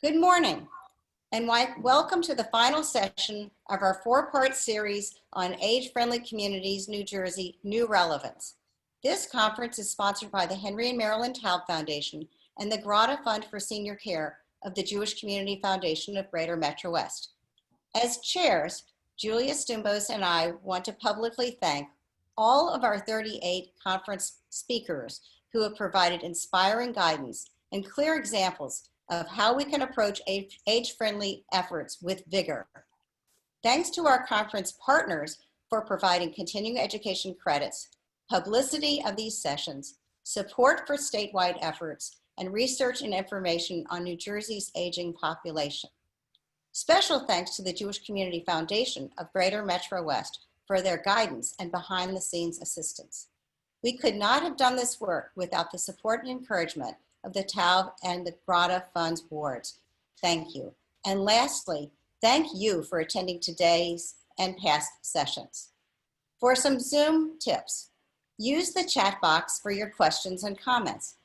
Good morning, and welcome to the final session of our four-part series on Age-Friendly Communities, New Jersey, New Relevance. This conference is sponsored by the Henry and Marilyn Taub Foundation and the Grata Fund for Senior Care of the Jewish Community Foundation of Greater Metro West. As chairs, Julia Stumbos and I want to publicly thank all of our 38 conference speakers who have provided inspiring guidance and clear examples of how we can approach age-friendly efforts with vigor. Thanks to our conference partners for providing continuing education credits, publicity of these sessions, support for statewide efforts, and research and information on New Jersey's aging population. Special thanks to the Jewish Community Foundation of Greater Metro West for their guidance and behind-the-scenes assistance. We could not have done this work without the support and encouragement of the Taub and the Grata Funds boards. Thank you. And lastly, thank you for attending today's and past sessions. For some Zoom tips, use the chat box for your questions and comments.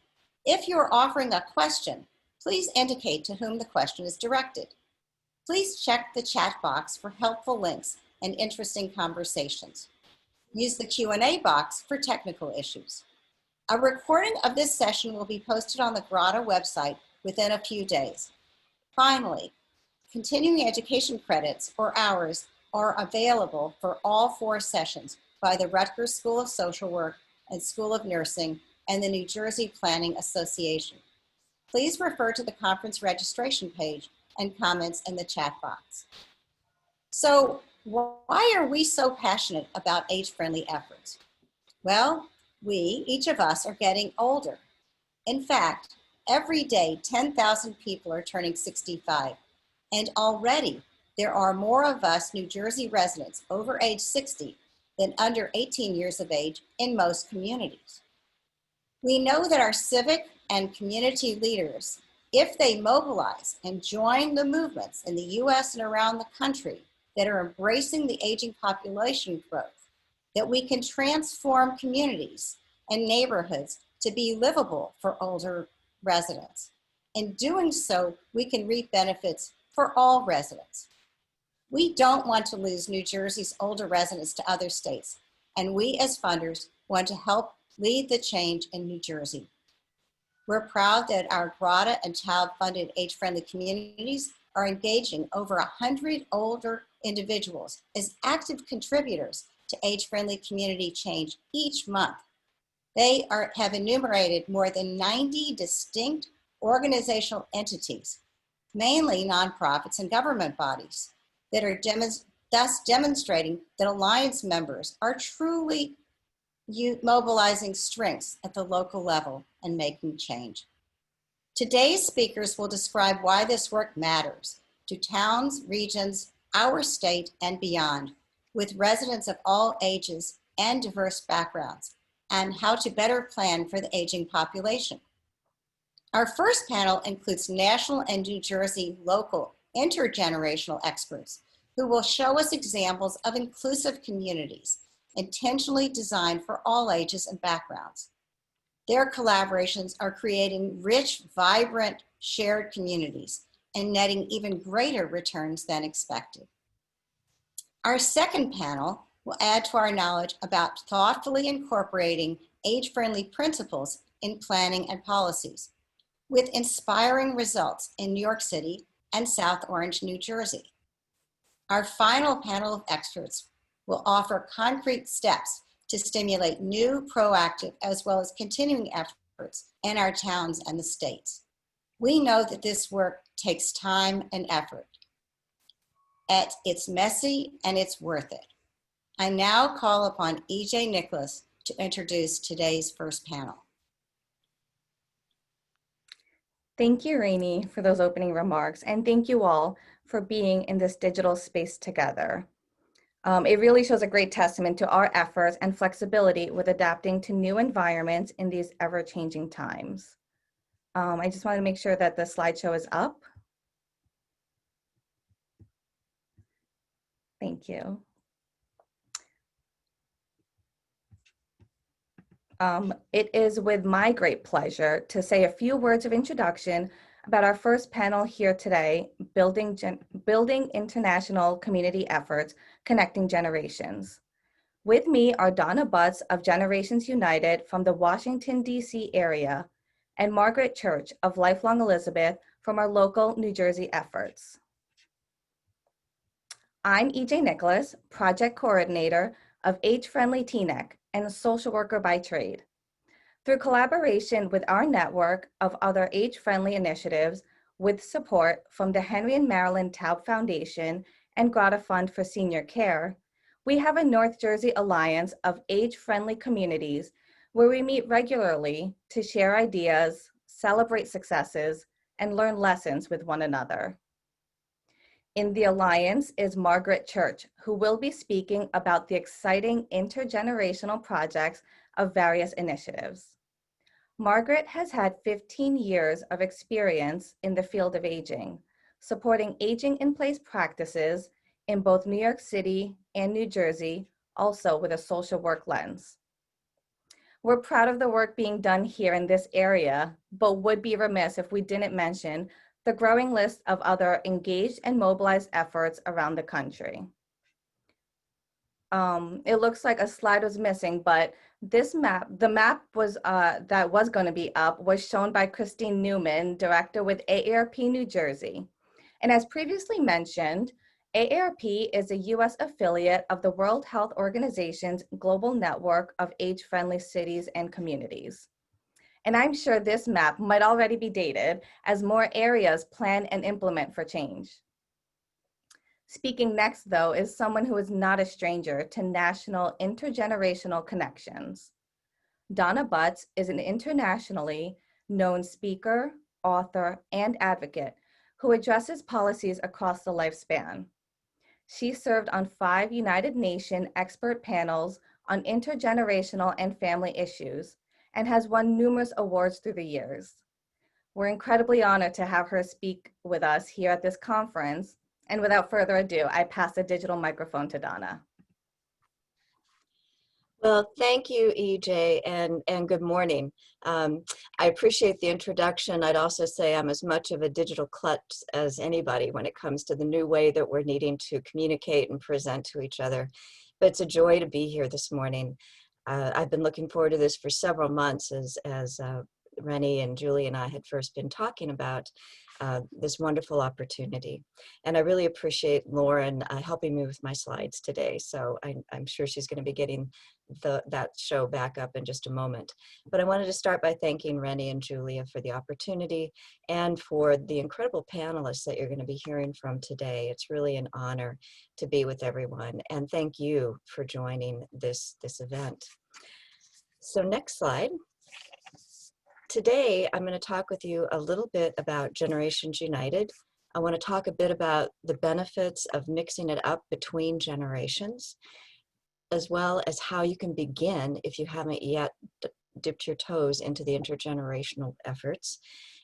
If you're offering a question, please indicate to whom the question is directed. Please check the chat box for helpful links and interesting conversations. Use the Q&A box for technical issues. A recording of this session will be posted on the Grata website within a few days. Finally, continuing education credits or hours are available for all 4 sessions by the Rutgers School of Social Work and School of Nursing and the New Jersey Planning Association. Please refer to the conference registration page and comments in the chat box. So, why are we so passionate about age-friendly efforts? Well, each of us, are getting older. In fact, every day 10,000 people are turning 65, and already there are more of us New Jersey residents over age 60 than under 18 years of age in most communities. We know that our civic and community leaders, if they mobilize and join the movements in the US and around the country that are embracing the aging population growth, that we can transform communities and neighborhoods to be livable for older residents. In doing so, we can reap benefits for all residents. We don't want to lose New Jersey's older residents to other states, and we as funders want to help lead the change in New Jersey. We're proud that our Grata and Taub-funded age-friendly communities are engaging over 100 older individuals as active contributors to age-friendly community change each month. They have enumerated more than 90 distinct organizational entities, mainly nonprofits and government bodies, that are thus demonstrating that Alliance members are truly mobilizing strengths at the local level and making change. Today's speakers will describe why this work matters to towns, regions, our state, and beyond, with residents of all ages and diverse backgrounds, and how to better plan for the aging population. Our first panel includes national and New Jersey local intergenerational experts who will show us examples of inclusive communities intentionally designed for all ages and backgrounds. Their collaborations are creating rich, vibrant, shared communities and netting even greater returns than expected. Our second panel will add to our knowledge about thoughtfully incorporating age-friendly principles in planning and policies, with inspiring results in New York City and South Orange, New Jersey. Our final panel of experts will offer concrete steps to stimulate new, proactive, as well as continuing efforts in our towns and the states. We know that this work takes time and effort. It's messy and it's worth it. I now call upon E.J. Nicholas to introduce today's first panel. Thank you, Rainey, for those opening remarks, and thank you all for being in this digital space together. It really shows a great testament to our efforts and flexibility with adapting to new environments in these ever-changing times. I just want to make sure that the slideshow is up. Thank you. It is with my great pleasure to say a few words of introduction about our first panel here today, Building International Community Efforts, Connecting Generations. With me are Donna Butts of Generations United from the Washington, D.C. area, and Margaret Church of Lifelong Elizabeth from our local New Jersey efforts. I'm EJ Nicholas, Project Coordinator of Age-Friendly TNEC and a social worker by trade. Through collaboration with our network of other age-friendly initiatives with support from the Henry and Marilyn Taub Foundation and Grata Fund for Senior Care, we have a North Jersey alliance of age-friendly communities where we meet regularly to share ideas, celebrate successes, and learn lessons with one another. In the alliance is Margaret Church, who will be speaking about the exciting intergenerational projects of various initiatives. Margaret has had 15 years of experience in the field of aging, supporting aging in place practices in both New York City and New Jersey, also with a social work lens. We're proud of the work being done here in this area, but would be remiss if we didn't mention the growing list of other engaged and mobilized efforts around the country. It looks like a slide was missing, but this map, the map was that was going to be up, was shown by Christine Newman, director with AARP New Jersey. And as previously mentioned, AARP is a U.S. affiliate of the World Health Organization's global network of age-friendly cities and communities. And I'm sure this map might already be dated as more areas plan and implement for change. Speaking next, though, is someone who is not a stranger to national intergenerational connections. Donna Butts is an internationally known speaker, author, and advocate who addresses policies across the lifespan. She served on 5 United Nations expert panels on intergenerational and family issues and has won numerous awards through the years. We're incredibly honored to have her speak with us here at this conference. And without further ado, I pass the digital microphone to Donna. Well, thank you, EJ, and good morning. I appreciate the introduction. I'd also say I'm as much of a digital klutz as anybody when it comes to the new way that we're needing to communicate and present to each other. But it's a joy to be here this morning. I've been looking forward to this for several months as Rennie and Julie and I had first been talking about this wonderful opportunity. And I really appreciate Lauren helping me with my slides today. So I'm sure she's going to be getting that show back up in just a moment. But I wanted to start by thanking Rennie and Julia for the opportunity and for the incredible panelists that you're going to be hearing from today. It's really an honor to be with everyone. And thank you for joining this event. So next slide. Today, I'm going to talk with you a little bit about Generations United. I want to talk a bit about the benefits of mixing it up between generations, as well as how you can begin if you haven't yet dipped your toes into the intergenerational efforts.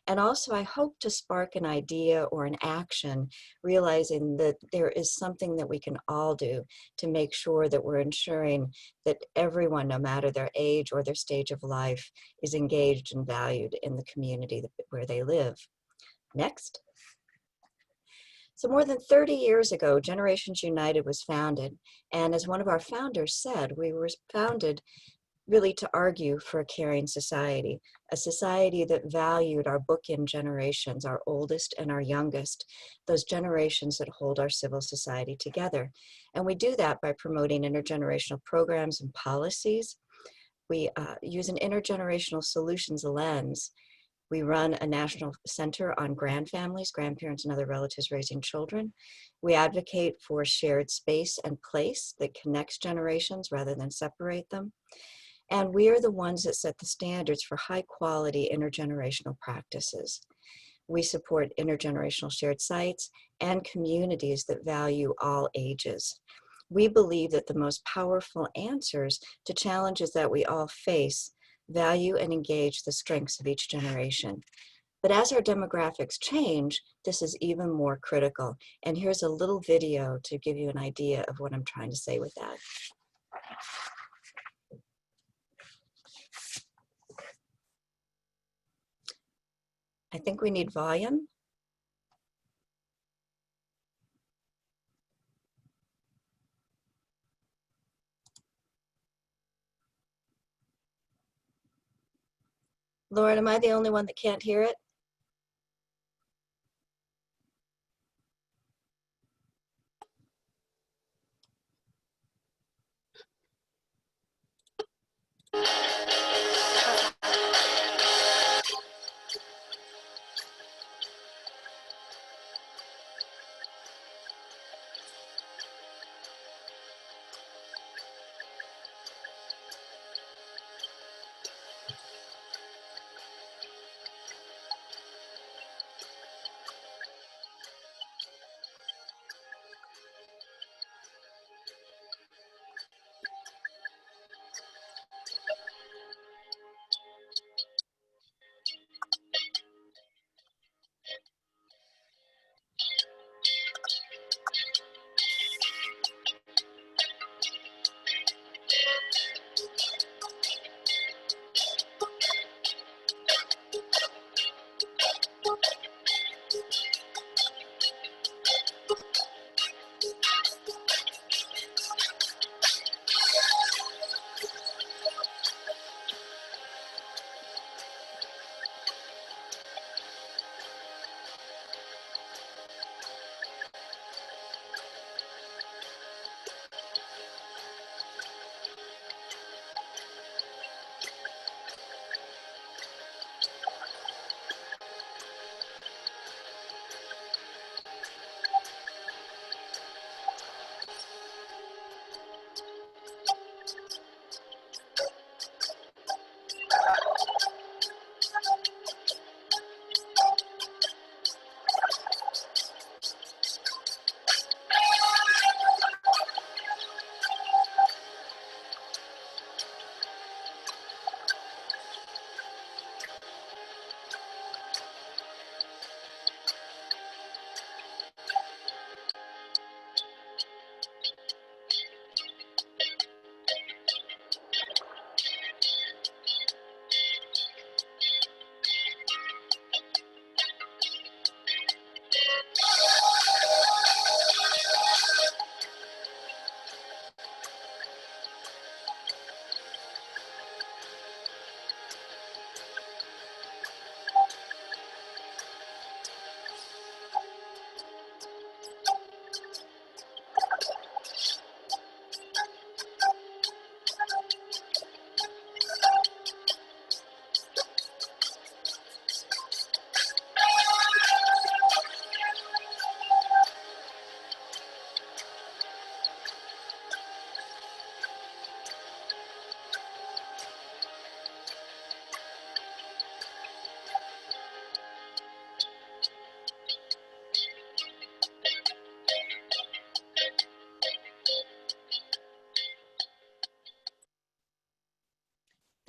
And also, I hope to spark an idea or an action, realizing that there is something that we can all do to make sure that we're ensuring that everyone, no matter their age or their stage of life, is engaged and valued in the community where they live. Next. So more than 30 years ago, Generations United was founded. And as one of our founders said, we were founded really to argue for a caring society, a society that valued our bookend generations, our oldest and our youngest, those generations that hold our civil society together. And we do that by promoting intergenerational programs and policies. We use an intergenerational solutions lens. We run a national center on grandfamilies, grandparents and other relatives raising children. We advocate for shared space and place that connects generations rather than separate them. And we are the ones that set the standards for high quality intergenerational practices. We support intergenerational shared sites and communities that value all ages. We believe that the most powerful answers to challenges that we all face value and engage the strengths of each generation. But as our demographics change, this is even more critical. And here's a little video to give you an idea of what I'm trying to say with that. I think we need volume. Lauren, am I the only one that can't hear it?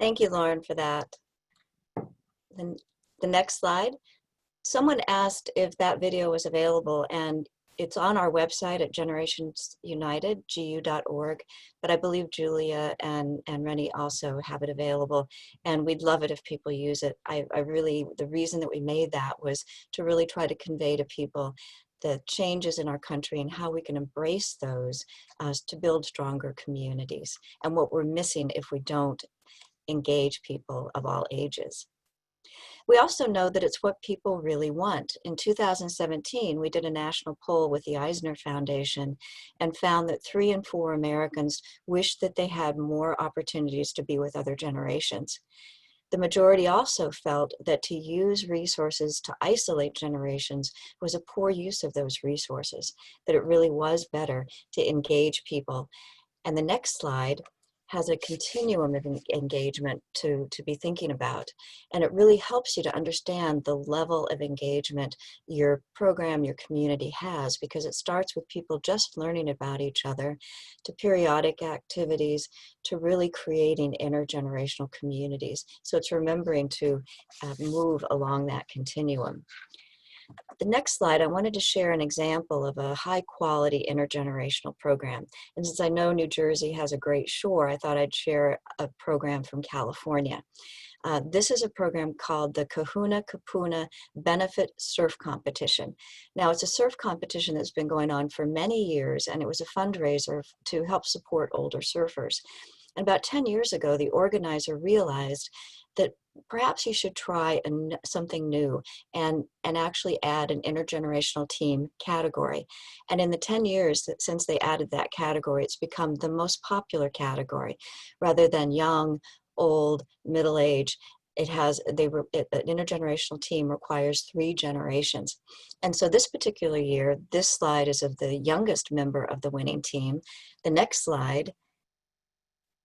Thank you, Lauren, for that. Then the next slide. Someone asked if that video was available, and it's on our website at generationsunited.gu.org, but I believe Julia and Rennie also have it available, and we'd love it if people use it. The reason that we made that was to really try to convey to people the changes in our country and how we can embrace those to build stronger communities, and what we're missing if we don't engage people of all ages. We also know that it's what people really want. In 2017, we did a national poll with the Eisner Foundation and found that 3 in 4 Americans wished that they had more opportunities to be with other generations. The majority also felt that to use resources to isolate generations was a poor use of those resources, that it really was better to engage people. And the next slide has a continuum of engagement to be thinking about. And it really helps you to understand the level of engagement your program, your community has, because it starts with people just learning about each other, to periodic activities, to really creating intergenerational communities. So it's remembering to move along that continuum. The next slide, I wanted to share an example of a high quality intergenerational program. And since I know New Jersey has a great shore, I thought I'd share a program from California. This is a program called the Kahuna Kapuna Benefit Surf Competition. Now, it's a surf competition that's been going on for many years, and it was a fundraiser to help support older surfers. And about 10 years ago, the organizer realized that perhaps you should try something new and actually add an intergenerational team category. And in the 10 years since they added that category, it's become the most popular category. Rather than young, old, middle age, an intergenerational team requires 3 generations. And so this particular year, this slide is of the youngest member of the winning team. The next slide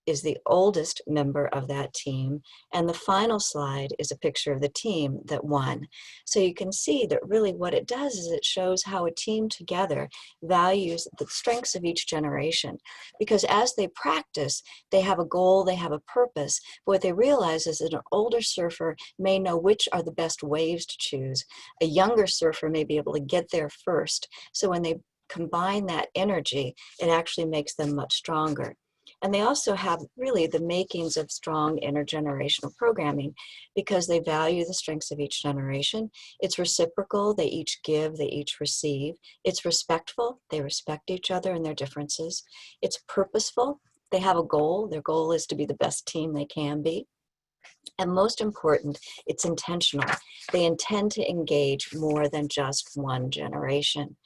is the oldest member of that team. And the final slide is a picture of the team that won. So you can see that really what it does is it shows how a team together values the strengths of each generation. Because as they practice, they have a goal, they have a purpose. But what they realize is that an older surfer may know which are the best waves to choose. A younger surfer may be able to get there first. So when they combine that energy, it actually makes them much stronger. And they also have really the makings of strong intergenerational programming because they value the strengths of each generation. It's reciprocal, they each give, they each receive. It's respectful, they respect each other and their differences. It's purposeful, they have a goal. Their goal is to be the best team they can be. And most important, it's intentional. They intend to engage more than just one generation.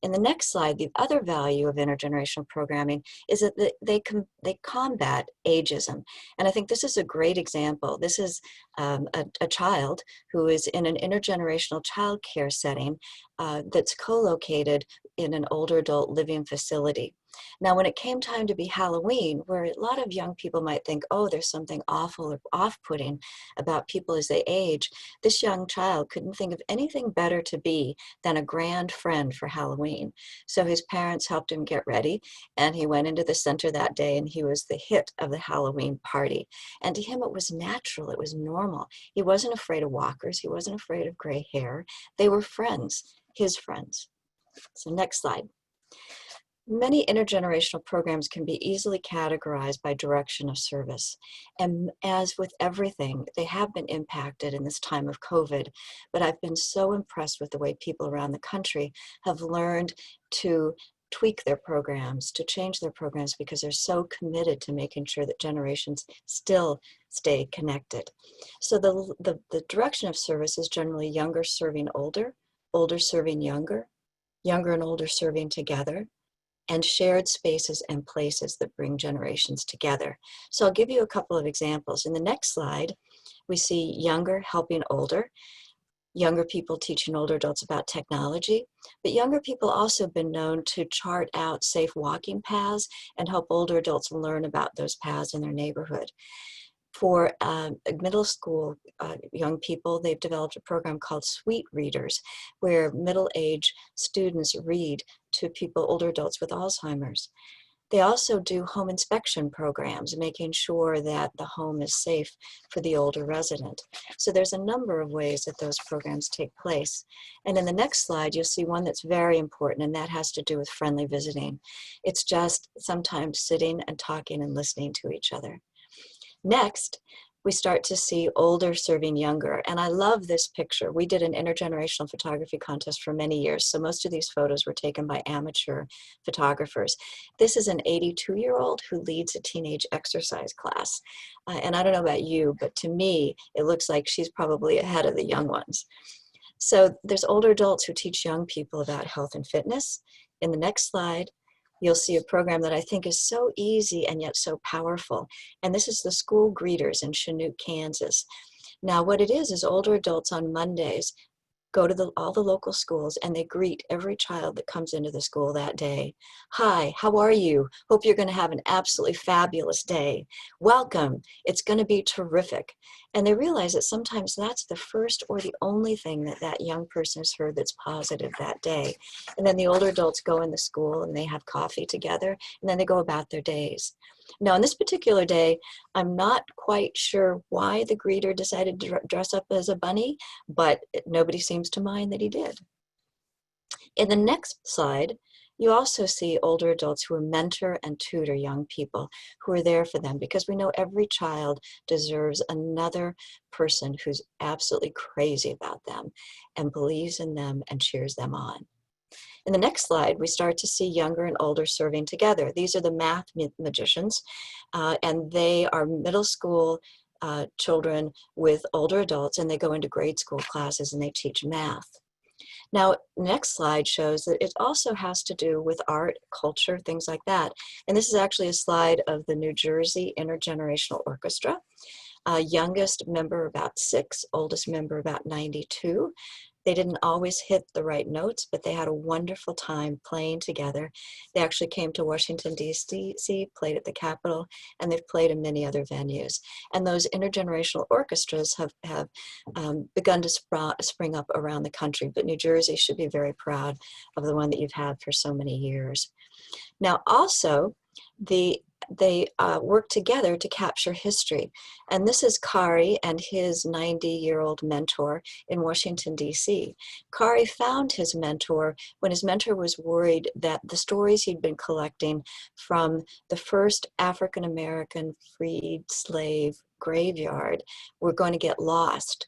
In the next slide, the other value of intergenerational programming is that they combat ageism. And I think this is a great example. This is a child who is in an intergenerational child care setting that's co-located in an older adult living facility. Now, when it came time to be Halloween, where a lot of young people might think, oh, there's something awful or off-putting about people as they age, this young child couldn't think of anything better to be than a grand friend for Halloween. So his parents helped him get ready, and he went into the center that day, and he was the hit of the Halloween party. And to him, it was natural, it was normal. He wasn't afraid of walkers, he wasn't afraid of gray hair. They were friends, his friends. So next slide. Many intergenerational programs can be easily categorized by direction of service. And as with everything, they have been impacted in this time of COVID, but I've been so impressed with the way people around the country have learned to tweak their programs, to change their programs because they're so committed to making sure that generations still stay connected. So the direction of service is generally younger serving older, older serving younger, younger and older serving together, and shared spaces and places that bring generations together. So I'll give you a couple of examples. In the next slide, we see younger helping older, younger people teaching older adults about technology, but younger people also have been known to chart out safe walking paths and help older adults learn about those paths in their neighborhood. For middle school young people, they've developed a program called Sweet Readers, where middle-aged students read to people, older adults with Alzheimer's. They also do home inspection programs, making sure that the home is safe for the older resident. So there's a number of ways that those programs take place. And in the next slide, you'll see one that's very important, and that has to do with friendly visiting. It's just sometimes sitting and talking and listening to each other. Next, we start to see older serving younger. And I love this picture. We did an intergenerational photography contest for many years, so most of these photos were taken by amateur photographers. This is an 82-year-old who leads a teenage exercise class. And I don't know about you, but to me, it looks like she's probably ahead of the young ones. So there's older adults who teach young people about health and fitness. In the next slide, you'll see a program that I think is so easy and yet so powerful. And this is the School Greeters in Chinook, Kansas. Now what it is older adults on Mondays go to all the local schools and they greet every child that comes into the school that day. Hi, how are you? Hope you're going to have an absolutely fabulous day. Welcome. It's going to be terrific. And they realize that sometimes that's the first or the only thing that that young person has heard that's positive that day. And then the older adults go in the school and they have coffee together and then they go about their days. Now, on this particular day, I'm not quite sure why the greeter decided to dress up as a bunny, but nobody seems to mind that he did. In the next slide, You also see older adults who mentor and tutor young people, who are there for them, because we know every child deserves another person who's absolutely crazy about them and believes in them and cheers them on. In the next slide, we start to see younger and older serving together. These are the math magicians, and they are middle school children with older adults, and they go into grade school classes and they teach math. Now, next slide shows that it also has to do with art, culture, things like that. And this is actually a slide of the New Jersey Intergenerational Orchestra. Youngest member about 6, oldest member about 92. They didn't always hit the right notes, but they had a wonderful time playing together. They actually came to Washington, D.C., played at the Capitol, and they've played in many other venues. And those intergenerational orchestras have begun to spring up around the country, but New Jersey should be very proud of the one that you've had for so many years. Now, also, they work together to capture history. And this is Kari and his 90-year-old mentor in Washington, D.C. Kari found his mentor when his mentor was worried that the stories he'd been collecting from the first African-American freed slave graveyard were going to get lost.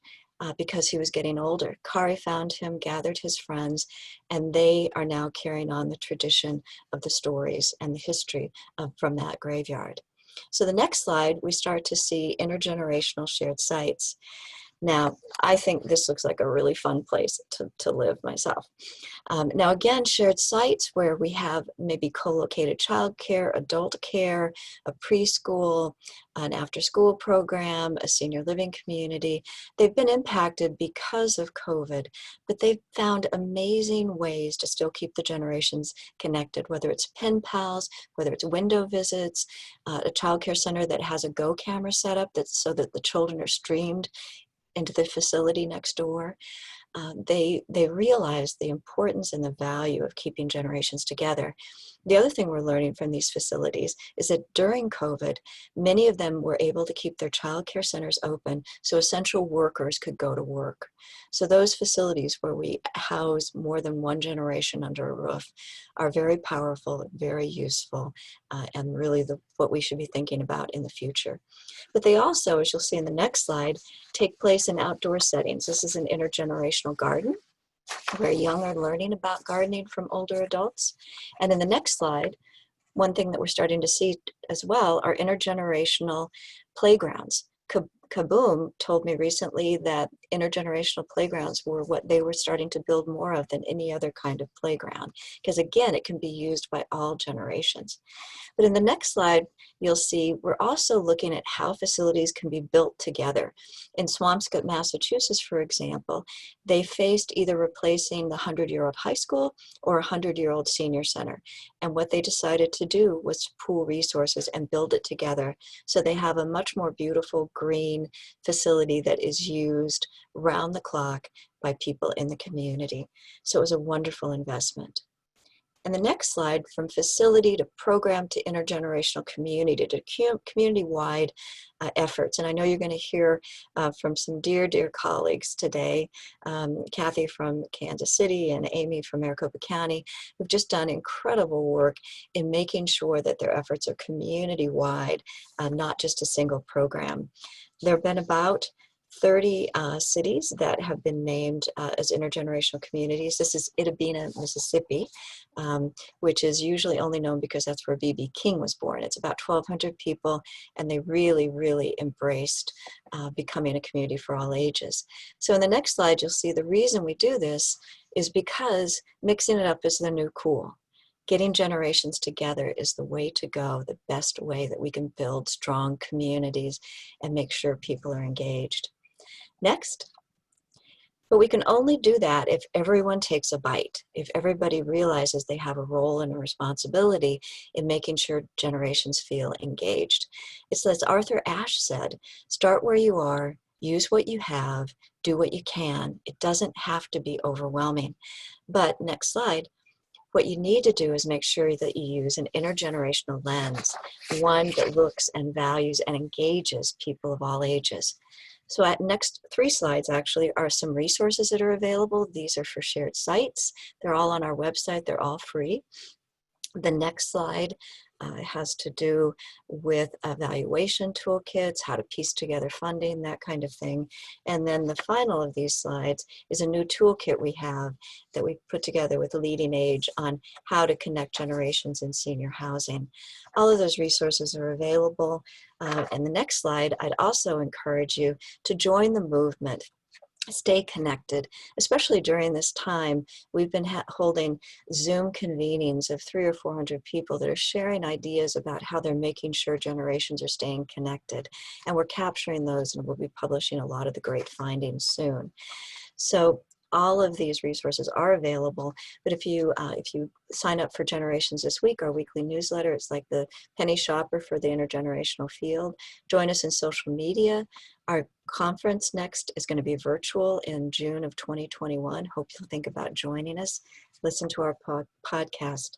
Because he was getting older. Kari found him, gathered his friends, and they are now carrying on the tradition of the stories and the history from that graveyard. So the next slide, we start to see intergenerational shared sites. Now, I think this looks like a really fun place to live myself. Now, again, shared sites where we have maybe co-located childcare, adult care, a preschool, an after-school program, a senior living community. They've been impacted because of COVID, but they've found amazing ways to still keep the generations connected, whether it's pen pals, whether it's window visits, a childcare center that has a Go camera set up so that the children are streamed into the facility next door. They realize the importance and the value of keeping generations together. The other thing we're learning from these facilities is that during COVID, many of them were able to keep their child care centers open so essential workers could go to work. So those facilities where we house more than one generation under a roof are very powerful, very useful, and really what we should be thinking about in the future. But they also, as you'll see in the next slide, take place in outdoor settings. This is an intergenerational garden where young are learning about gardening from older adults. And in the next slide, one thing that we're starting to see as well are intergenerational playgrounds. Kaboom told me recently that intergenerational playgrounds were what they were starting to build more of than any other kind of playground, because again, it can be used by all generations. But in the next slide, you'll see we're also looking at how facilities can be built together. In Swampscott, Massachusetts, for example, they faced either replacing the 100-year-old high school or a 100-year-old senior center. And what they decided to do was to pool resources and build it together. So they have a much more beautiful green facility that is used round the clock by people in the community. So it was a wonderful investment. And the next slide, from facility to program to intergenerational community to community-wide efforts. And I know you're going to hear from some dear, dear colleagues today, Kathy from Kansas City and Amy from Maricopa County, who've just done incredible work in making sure that their efforts are community-wide, not just a single program. There have been about 30 cities that have been named as intergenerational communities. This is Itabena, Mississippi, which is usually only known because that's where B.B. King was born. It's about 1,200 people, and they really, really embraced becoming a community for all ages. So in the next slide, you'll see the reason we do this is because mixing it up is the new cool. Getting generations together is the way to go, the best way that we can build strong communities and make sure people are engaged. Next. But we can only do that if everyone takes a bite, if everybody realizes they have a role and a responsibility in making sure generations feel engaged. It's as Arthur Ashe said, start where you are, use what you have, do what you can. It doesn't have to be overwhelming. But next slide. What you need to do is make sure that you use an intergenerational lens, one that looks and values and engages people of all ages. So at next 3 slides actually are some resources that are available. These are for shared sites. They're all on our website. They're all free. The next slide has to do with evaluation toolkits, how to piece together funding, that kind of thing. And then the final of these slides is a new toolkit we have that we put together with Leading Age on how to connect generations in senior housing. All of those resources are available. And the next slide, I'd also encourage you to join the movement. Stay connected, especially during this time. We've been holding Zoom convenings of 300 or 400 people that are sharing ideas about how they're making sure generations are staying connected. And we're capturing those, and we'll be publishing a lot of the great findings soon. So all of these resources are available, but if you sign up for Generations This Week, our weekly newsletter, it's like the penny shopper for the intergenerational field. Join us in social media. Our conference next is going to be virtual in June of 2021. Hope you'll think about joining us. Listen to our podcast.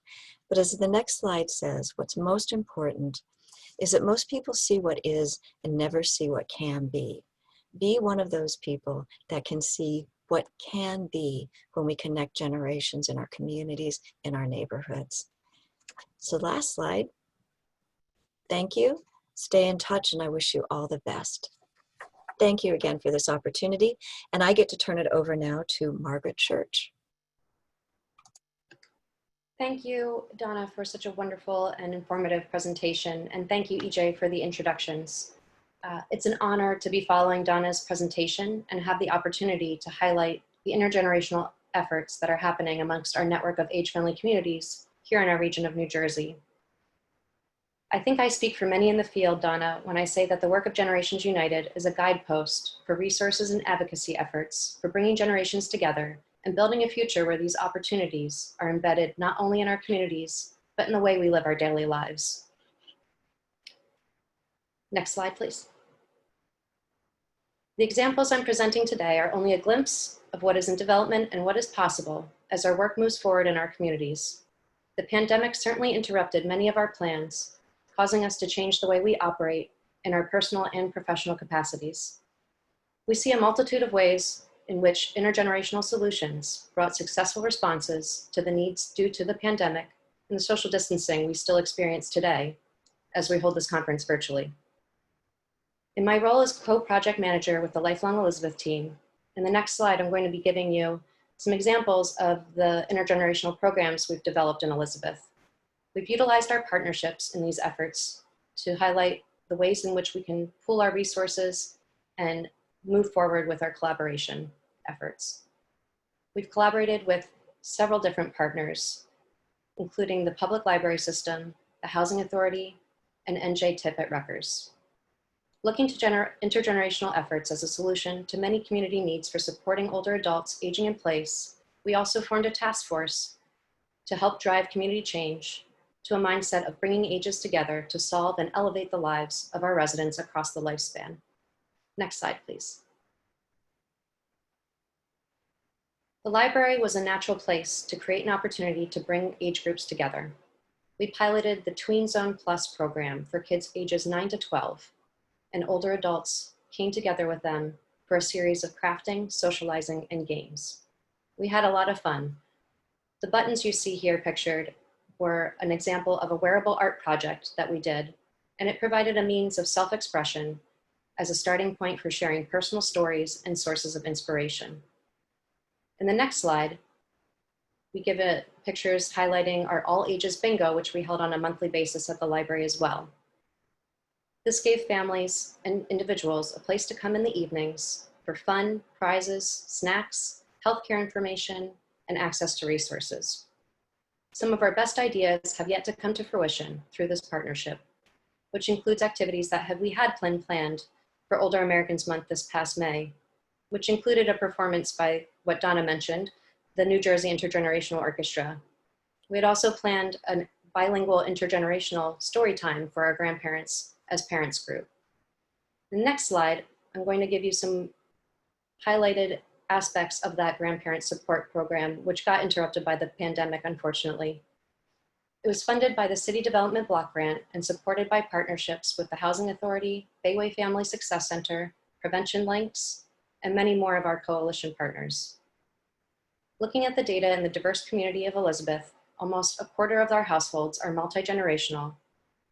But as the next slide says, what's most important is that most people see what is and never see what can be. Be one of those people that can see what can be when we connect generations in our communities, in our neighborhoods. So last slide. Thank you. Stay in touch, and I wish you all the best. Thank you again for this opportunity, and I get to turn it over now to Margaret Church. Thank you, Donna, for such a wonderful and informative presentation, and thank you, EJ, for the introductions. It's an honor to be following Donna's presentation and have the opportunity to highlight the intergenerational efforts that are happening amongst our network of age-friendly communities here in our region of New Jersey. I think I speak for many in the field, Donna, when I say that the work of Generations United is a guidepost for resources and advocacy efforts for bringing generations together and building a future where these opportunities are embedded not only in our communities, but in the way we live our daily lives. Next slide, please. The examples I'm presenting today are only a glimpse of what is in development and what is possible as our work moves forward in our communities. The pandemic certainly interrupted many of our plans, causing us to change the way we operate in our personal and professional capacities. We see a multitude of ways in which intergenerational solutions brought successful responses to the needs due to the pandemic and the social distancing we still experience today as we hold this conference virtually. In my role as co-project manager with the Lifelong Elizabeth team, in the next slide, I'm going to be giving you some examples of the intergenerational programs we've developed in Elizabeth. We've utilized our partnerships in these efforts to highlight the ways in which we can pool our resources and move forward with our collaboration efforts. We've collaborated with several different partners, including the Public Library System, the Housing Authority, and NJ TIP at Rutgers. Looking to intergenerational efforts as a solution to many community needs for supporting older adults aging in place, we also formed a task force to help drive community change to a mindset of bringing ages together to solve and elevate the lives of our residents across the lifespan. Next slide, please. The library was a natural place to create an opportunity to bring age groups together. We piloted the Tween Zone Plus program for kids ages 9 to 12, and older adults came together with them for a series of crafting, socializing, and games. We had a lot of fun. The buttons you see here pictured were an example of a wearable art project that we did, and it provided a means of self-expression as a starting point for sharing personal stories and sources of inspiration. In the next slide, we give it pictures highlighting our all ages bingo, which we held on a monthly basis at the library as well. This gave families and individuals a place to come in the evenings for fun, prizes, snacks, healthcare information, and access to resources. Some of our best ideas have yet to come to fruition through this partnership, which includes activities that we had planned for Older Americans Month this past May, which included a performance by what Donna mentioned, the New Jersey Intergenerational Orchestra. We had also planned a bilingual intergenerational story time for our grandparents as parents group. The next slide, I'm going to give you some highlighted aspects of that grandparent support program, which got interrupted by the pandemic, unfortunately. It was funded by the City Development Block Grant and supported by partnerships with the Housing Authority, Bayway Family Success Center, Prevention Links, and many more of our coalition partners. Looking at the data in the diverse community of Elizabeth, almost a quarter of our households are multi-generational,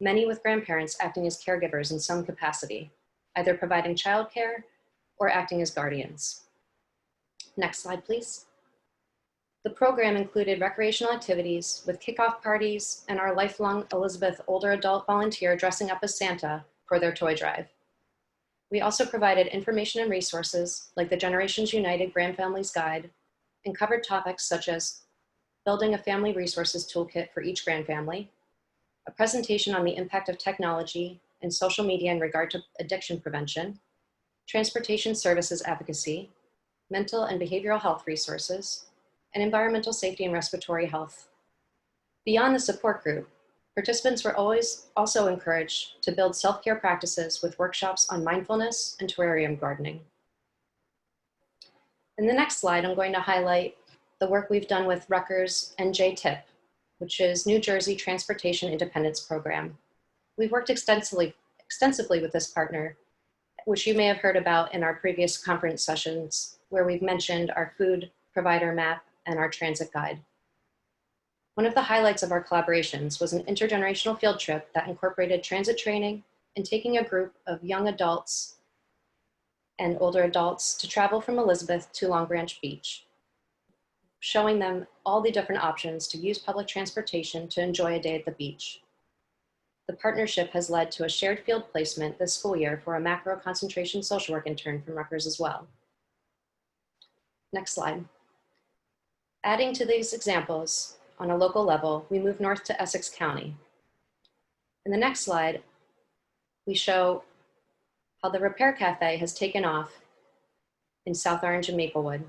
many with grandparents acting as caregivers in some capacity, either providing childcare or acting as guardians. Next slide, please. The program included recreational activities with kickoff parties and our lifelong Elizabeth older adult volunteer dressing up as Santa for their toy drive. We also provided information and resources like the Generations United Grandfamilies Guide and covered topics such as building a family resources toolkit for each grandfamily, a presentation on the impact of technology and social media in regard to addiction prevention, transportation services advocacy, mental and behavioral health resources, and environmental safety and respiratory health. Beyond the support group, participants were also encouraged to build self-care practices with workshops on mindfulness and terrarium gardening. In the next slide, I'm going to highlight the work we've done with Rutgers NJ-TIP, which is New Jersey Transportation Independence Program. We've worked extensively with this partner, which you may have heard about in our previous conference sessions, where we've mentioned our food provider map and our transit guide. One of the highlights of our collaborations was an intergenerational field trip that incorporated transit training and taking a group of young adults and older adults to travel from Elizabeth to Long Branch Beach, showing them all the different options to use public transportation to enjoy a day at the beach. The partnership has led to a shared field placement this school year for a macro concentration social work intern from Rutgers as well. Next slide. Adding to these examples on a local level, we move north to Essex County. In the next slide, we show how the Repair Cafe has taken off in South Orange and Maplewood.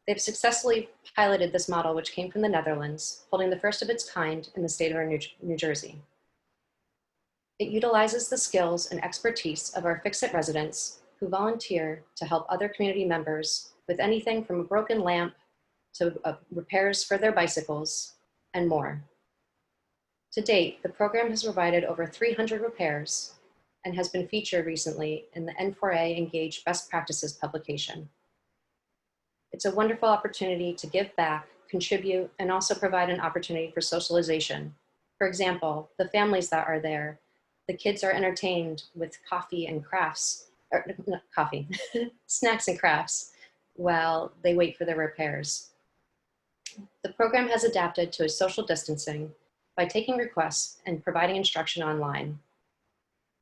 They've successfully piloted this model, which came from the Netherlands, holding the first of its kind in the state of New Jersey. It utilizes the skills and expertise of our Fix-It residents who volunteer to help other community members with anything from a broken lamp to repairs for their bicycles and more. To date, the program has provided over 300 repairs and has been featured recently in the N4A Engage Best Practices publication. It's a wonderful opportunity to give back, contribute, and also provide an opportunity for socialization. For example, the families that are there, the kids are entertained with coffee and crafts, or not coffee, snacks and crafts while they wait for their repairs. The program has adapted to a social distancing by taking requests and providing instruction online.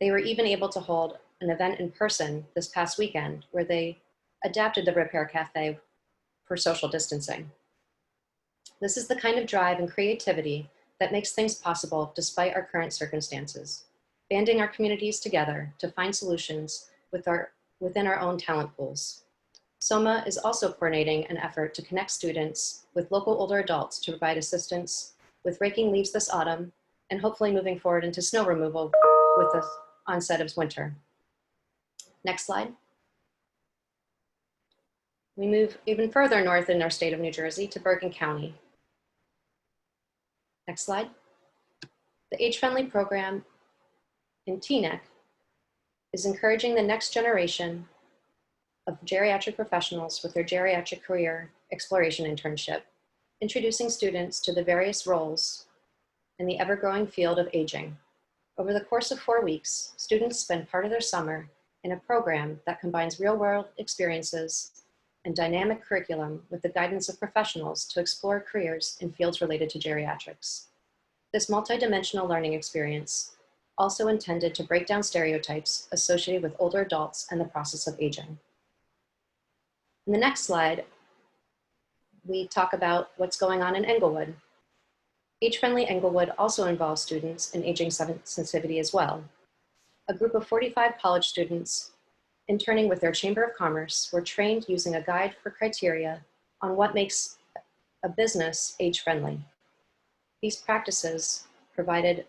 They were even able to hold an event in person this past weekend where they adapted the Repair Cafe for social distancing. This is the kind of drive and creativity that makes things possible despite our current circumstances, banding our communities together to find solutions within our own talent pools. SOMA is also coordinating an effort to connect students with local older adults to provide assistance with raking leaves this autumn and hopefully moving forward into snow removal with the onset of winter. Next slide. We move even further north in our state of New Jersey to Bergen County. Next slide. The Age-Friendly program in Teaneck is encouraging the next generation of geriatric professionals with their geriatric career exploration internship, introducing students to the various roles in the ever-growing field of aging. Over the course of 4 weeks, students spend part of their summer in a program that combines real-world experiences and dynamic curriculum with the guidance of professionals to explore careers in fields related to geriatrics. This multidimensional learning experience also intended to break down stereotypes associated with older adults and the process of aging. In the next slide, we talk about what's going on in Englewood. Age-Friendly Englewood also involves students in aging sensitivity as well. A group of 45 college students interning with their Chamber of Commerce were trained using a guide for criteria on what makes a business age-friendly. These practices provided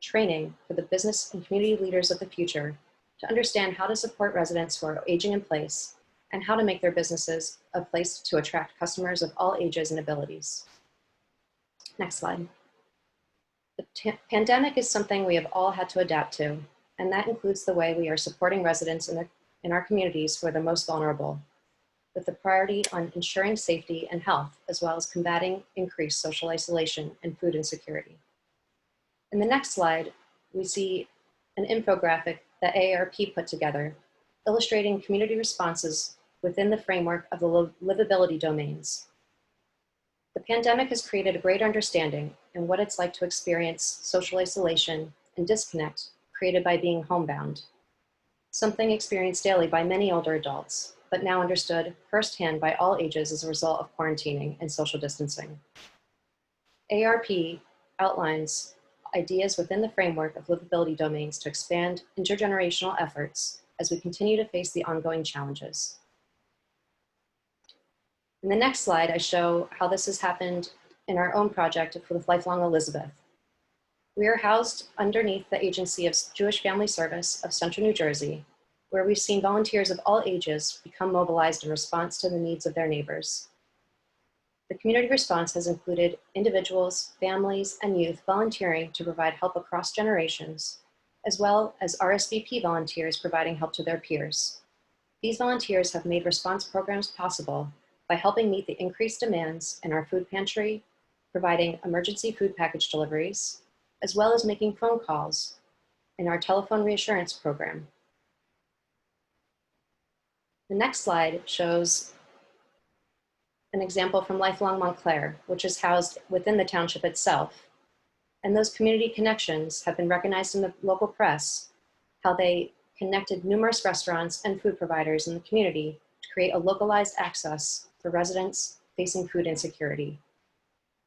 training for the business and community leaders of the future to understand how to support residents who are aging in place and how to make their businesses a place to attract customers of all ages and abilities. Next slide. The pandemic is something we have all had to adapt to, and that includes the way we are supporting residents in our communities who are the most vulnerable. with the priority on ensuring safety and health, as well as combating increased social isolation and food insecurity. In the next slide, we see an infographic that AARP put together, illustrating community responses within the framework of the livability domains. The pandemic has created a greater understanding in what it's like to experience social isolation and disconnect created by being homebound, something experienced daily by many older adults, but now understood firsthand by all ages as a result of quarantining and social distancing. AARP outlines ideas within the framework of livability domains to expand intergenerational efforts as we continue to face the ongoing challenges. In the next slide, I show how this has happened in our own project with Lifelong Elizabeth. We are housed underneath the agency of Jewish Family Service of Central New Jersey, where we've seen volunteers of all ages become mobilized in response to the needs of their neighbors. The community response has included individuals, families, and youth volunteering to provide help across generations, as well as RSVP volunteers providing help to their peers. These volunteers have made response programs possible by helping meet the increased demands in our food pantry, providing emergency food package deliveries, as well as making phone calls in our telephone reassurance program. The next slide shows an example from Lifelong Montclair, which is housed within the township itself. And those community connections have been recognized in the local press, how they connected numerous restaurants and food providers in the community to create a localized access for residents facing food insecurity.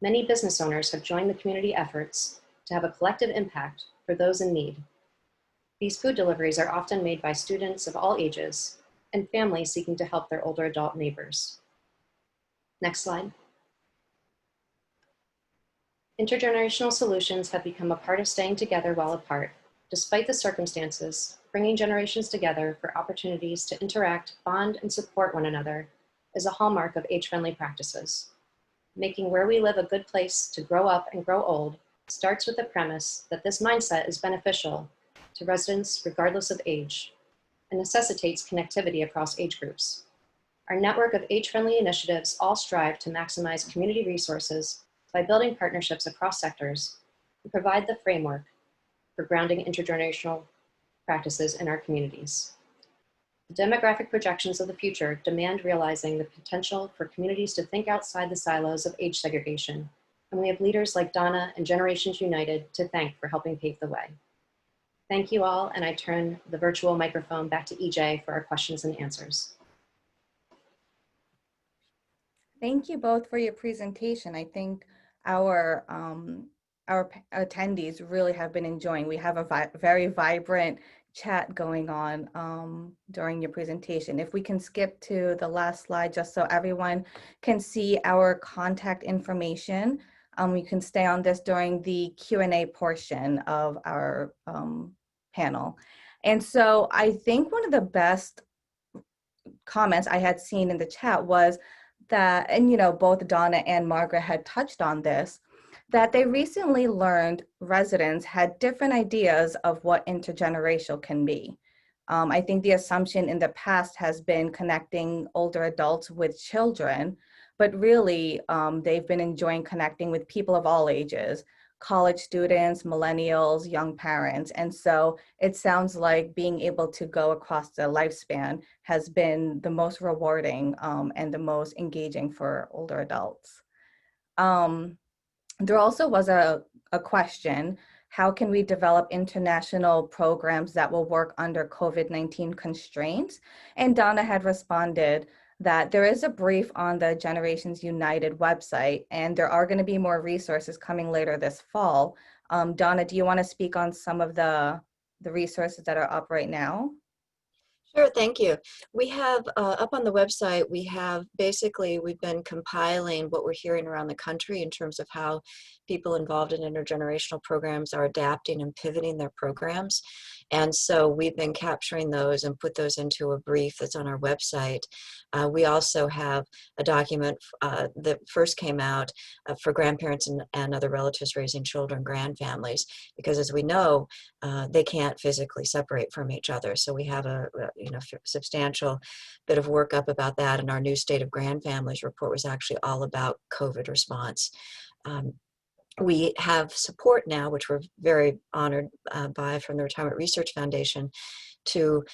Many business owners have joined the community efforts to have a collective impact for those in need. These food deliveries are often made by students of all ages and families seeking to help their older adult neighbors. Next slide. Intergenerational solutions have become a part of staying together while apart. Despite the circumstances, bringing generations together for opportunities to interact, bond, and support one another is a hallmark of age-friendly practices. Making where we live a good place to grow up and grow old starts with the premise that this mindset is beneficial to residents regardless of age and necessitates connectivity across age groups. Our network of age-friendly initiatives all strive to maximize community resources by building partnerships across sectors and provide the framework for grounding intergenerational practices in our communities. The demographic projections of the future demand realizing the potential for communities to think outside the silos of age segregation, and we have leaders like Donna and Generations United to thank for helping pave the way. Thank you all, and I turn the virtual microphone back to EJ for our questions and answers. Thank you both for your presentation. I think our attendees really have been enjoying. We have a very vibrant chat going on during your presentation. If we can skip to the last slide, just so everyone can see our contact information. We can stay on this during the Q&A portion of our panel. And so I think one of the best comments I had seen in the chat was that, and you know, both Donna and Margaret had touched on this, that they recently learned residents had different ideas of what intergenerational can be. I think the assumption in the past has been connecting older adults with children, but really they've been enjoying connecting with people of all ages, college students, millennials, young parents. And so it sounds like being able to go across the lifespan has been the most rewarding and the most engaging for older adults. There also was a question, how can we develop international programs that will work under COVID-19 constraints? And Donna had responded that there is a brief on the Generations United website, and there are going to be more resources coming later this fall. Donna, do you want to speak on some of the resources that are up right now? Sure, thank you. We have up on the website, we've been compiling what we're hearing around the country in terms of how people involved in intergenerational programs are adapting and pivoting their programs. And so we've been capturing those and put those into a brief that's on our website. We also have a document that first came out for grandparents and other relatives raising children, grandfamilies, because as we know, they can't physically separate from each other. So we have a substantial bit of work up about that, and our new State of Grandfamilies report was actually all about COVID response. We have support now, which we're very honored by, from the Retirement Research Foundation, to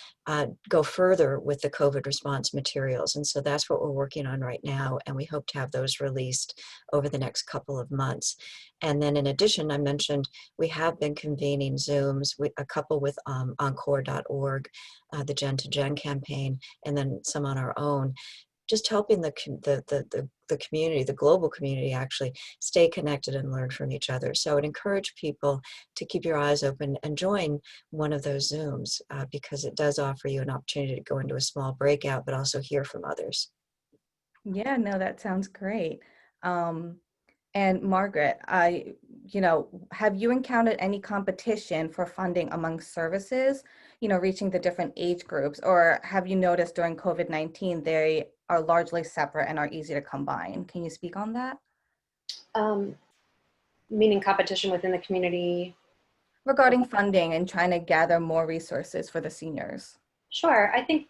go further with the COVID response materials. And so that's what we're working on right now, and we hope to have those released over the next couple of months. And then in addition, I mentioned we have been convening Zooms, a couple with encore.org, the Gen to Gen campaign, and then some on our own, just helping the community, the global community, actually stay connected and learn from each other. So I would encourage people to keep your eyes open and join one of those Zooms because it does offer you an opportunity to go into a small breakout, but also hear from others. Yeah, no, that sounds great. And Margaret, have you encountered any competition for funding among services, reaching the different age groups, or have you noticed during COVID-19 they are largely separate and are easy to combine? Can you speak on that? Meaning competition within the community? Regarding funding and trying to gather more resources for the seniors. Sure. I think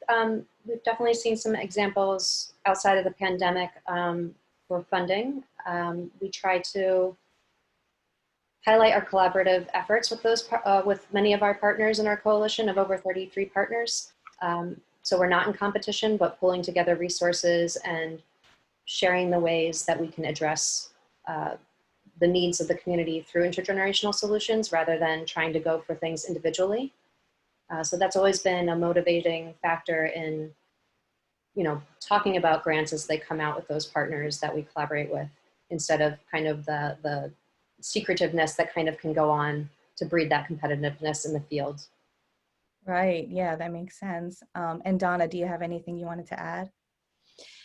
we've definitely seen some examples outside of the pandemic for funding. We try to highlight our collaborative efforts with with many of our partners in our coalition of over 33 partners. So we're not in competition, but pulling together resources and sharing the ways that we can address the needs of the community through intergenerational solutions rather than trying to go for things individually. So that's always been a motivating factor in, talking about grants as they come out with those partners that we collaborate with, instead of kind of the secretiveness that kind of can go on to breed that competitiveness in the field. Right. Yeah, that makes sense. And Donna, do you have anything you wanted to add?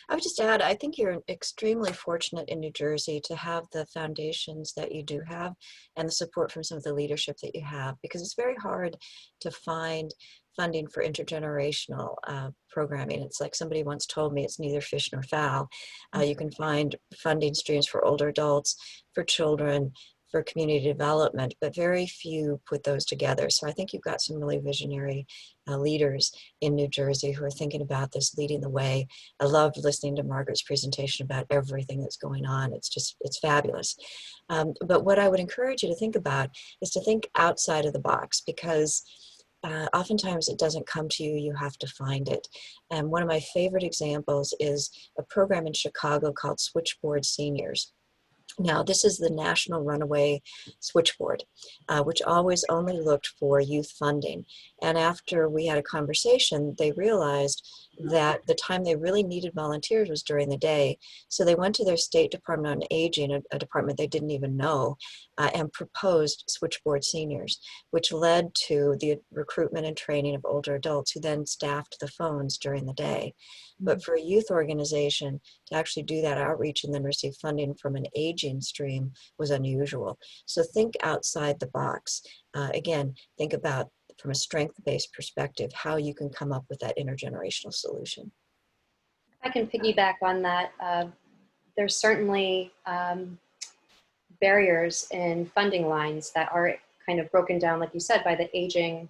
I would just add, I think you're extremely fortunate in New Jersey to have the foundations that you do have and the support from some of the leadership that you have, because it's very hard to find funding for intergenerational programming. It's like somebody once told me, it's neither fish nor fowl. You can find funding streams for older adults, for children, for community development, but very few put those together. So I think you've got some really visionary leaders in New Jersey who are thinking about this, leading the way. I loved listening to Margaret's presentation about everything that's going on. It's fabulous. But what I would encourage you to think about is to think outside of the box, because oftentimes it doesn't come to you, you have to find it. And one of my favorite examples is a program in Chicago called Switchboard Seniors. Now, this is the National Runaway Switchboard, which always only looked for youth funding. And after we had a conversation, they realized that the time they really needed volunteers was during the day. So they went to their State Department on Aging, a department they didn't even know, and proposed Switchboard Seniors, which led to the recruitment and training of older adults who then staffed the phones during the day. But for a youth organization to actually do that outreach and then receive funding from an aging stream was unusual. So think outside the box. Again, think about, from a strength-based perspective, how you can come up with that intergenerational solution. I can piggyback on that. There's certainly barriers in funding lines that are kind of broken down, like you said, by the aging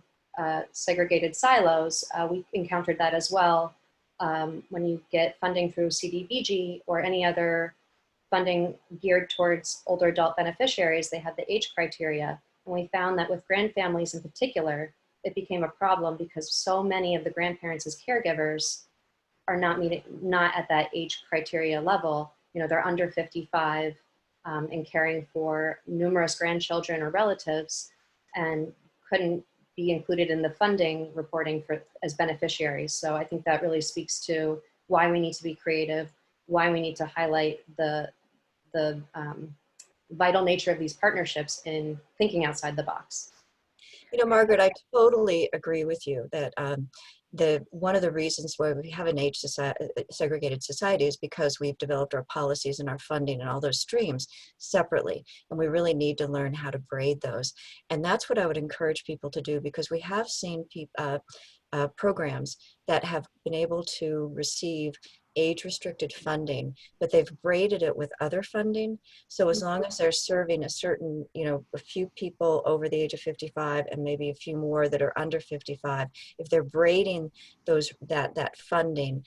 segregated silos. We encountered that as well. When you get funding through CDBG or any other funding geared towards older adult beneficiaries, they have the age criteria. And we found that with grandfamilies in particular, it became a problem because so many of the grandparents as caregivers are not at that age criteria level. They're under 55 and caring for numerous grandchildren or relatives and couldn't be included in the funding reporting as beneficiaries. So I think that really speaks to why we need to be creative, why we need to highlight the vital nature of these partnerships in thinking outside the box. You know, Margaret, I totally agree with you that one of the reasons why we have an segregated society is because we've developed our policies and our funding and all those streams separately, and we really need to learn how to braid those. And that's what I would encourage people to do, because we have seen programs that have been able to receive age-restricted funding, but they've braided it with other funding. So as long as they're serving a certain, a few people over the age of 55 and maybe a few more that are under 55, if they're braiding that funding,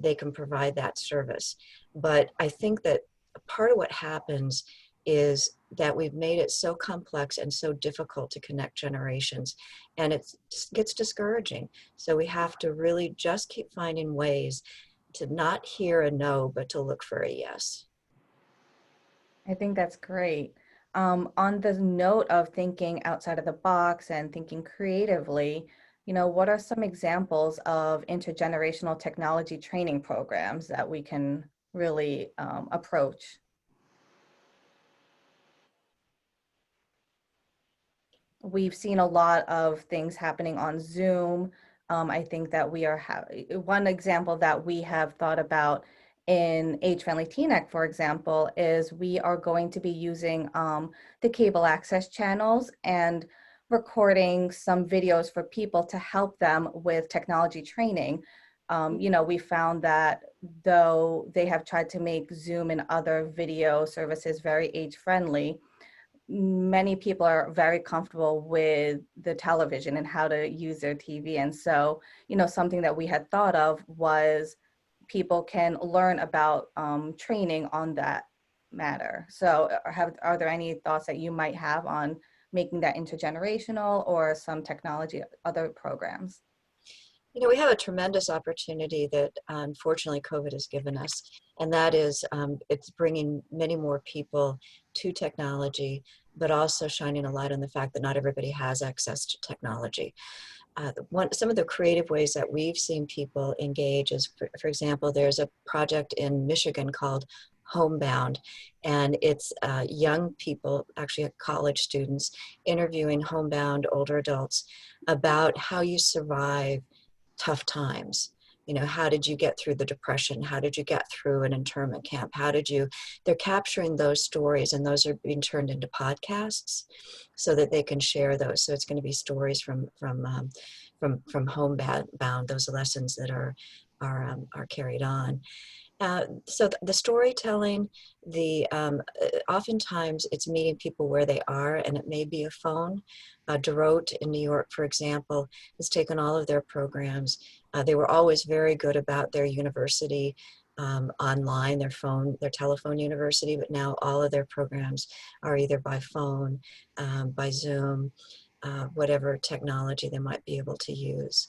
they can provide that service. But I think that part of what happens is that we've made it so complex and so difficult to connect generations, and it gets discouraging. So we have to really just keep finding ways to not hear a no, but to look for a yes. I think that's great. On the note of thinking outside of the box and thinking creatively, what are some examples of intergenerational technology training programs that we can really approach? We've seen a lot of things happening on Zoom. I think that we are one example that we have thought about in Age Friendly TNEC, for example, is we are going to be using the cable access channels and recording some videos for people to help them with technology training. We found that though they have tried to make Zoom and other video services very age friendly, many people are very comfortable with the television and how to use their TV. And so, something that we had thought of was people can learn about training on that matter. So are there any thoughts that you might have on making that intergenerational or some technology, other programs? We have a tremendous opportunity that unfortunately COVID has given us, and that is it's bringing many more people to technology, but also shining a light on the fact that not everybody has access to technology. Some of the creative ways that we've seen people engage is, for example, there's a project in Michigan called Homebound, and it's young people, actually college students, interviewing homebound older adults about how you survive tough times. How did you get through the depression? How did you get through an internment camp? They're capturing those stories, and those are being turned into podcasts so that they can share those. So it's going to be stories from Homebound, those lessons that are carried on. So the storytelling, oftentimes it's meeting people where they are, and it may be a phone. DeRote in New York, for example, has taken all of their programs. They were always very good about their university online, their telephone university, but now all of their programs are either by phone, by Zoom, whatever technology they might be able to use.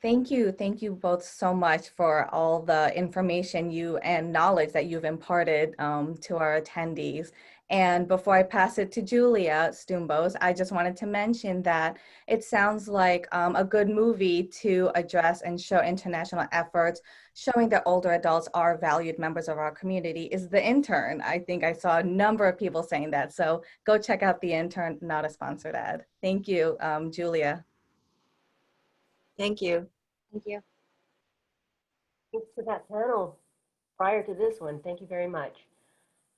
Thank you. Thank you both so much for all the information and knowledge that you've imparted to our attendees. And before I pass it to Julia Stumbos, I just wanted to mention that it sounds like a good movie to address and show international efforts, showing that older adults are valued members of our community, is The Intern. I think I saw a number of people saying that. So go check out The Intern, not a sponsored ad. Thank you, Julia. Thank you. Thank you. Thanks to that panel prior to this one. Thank you very much.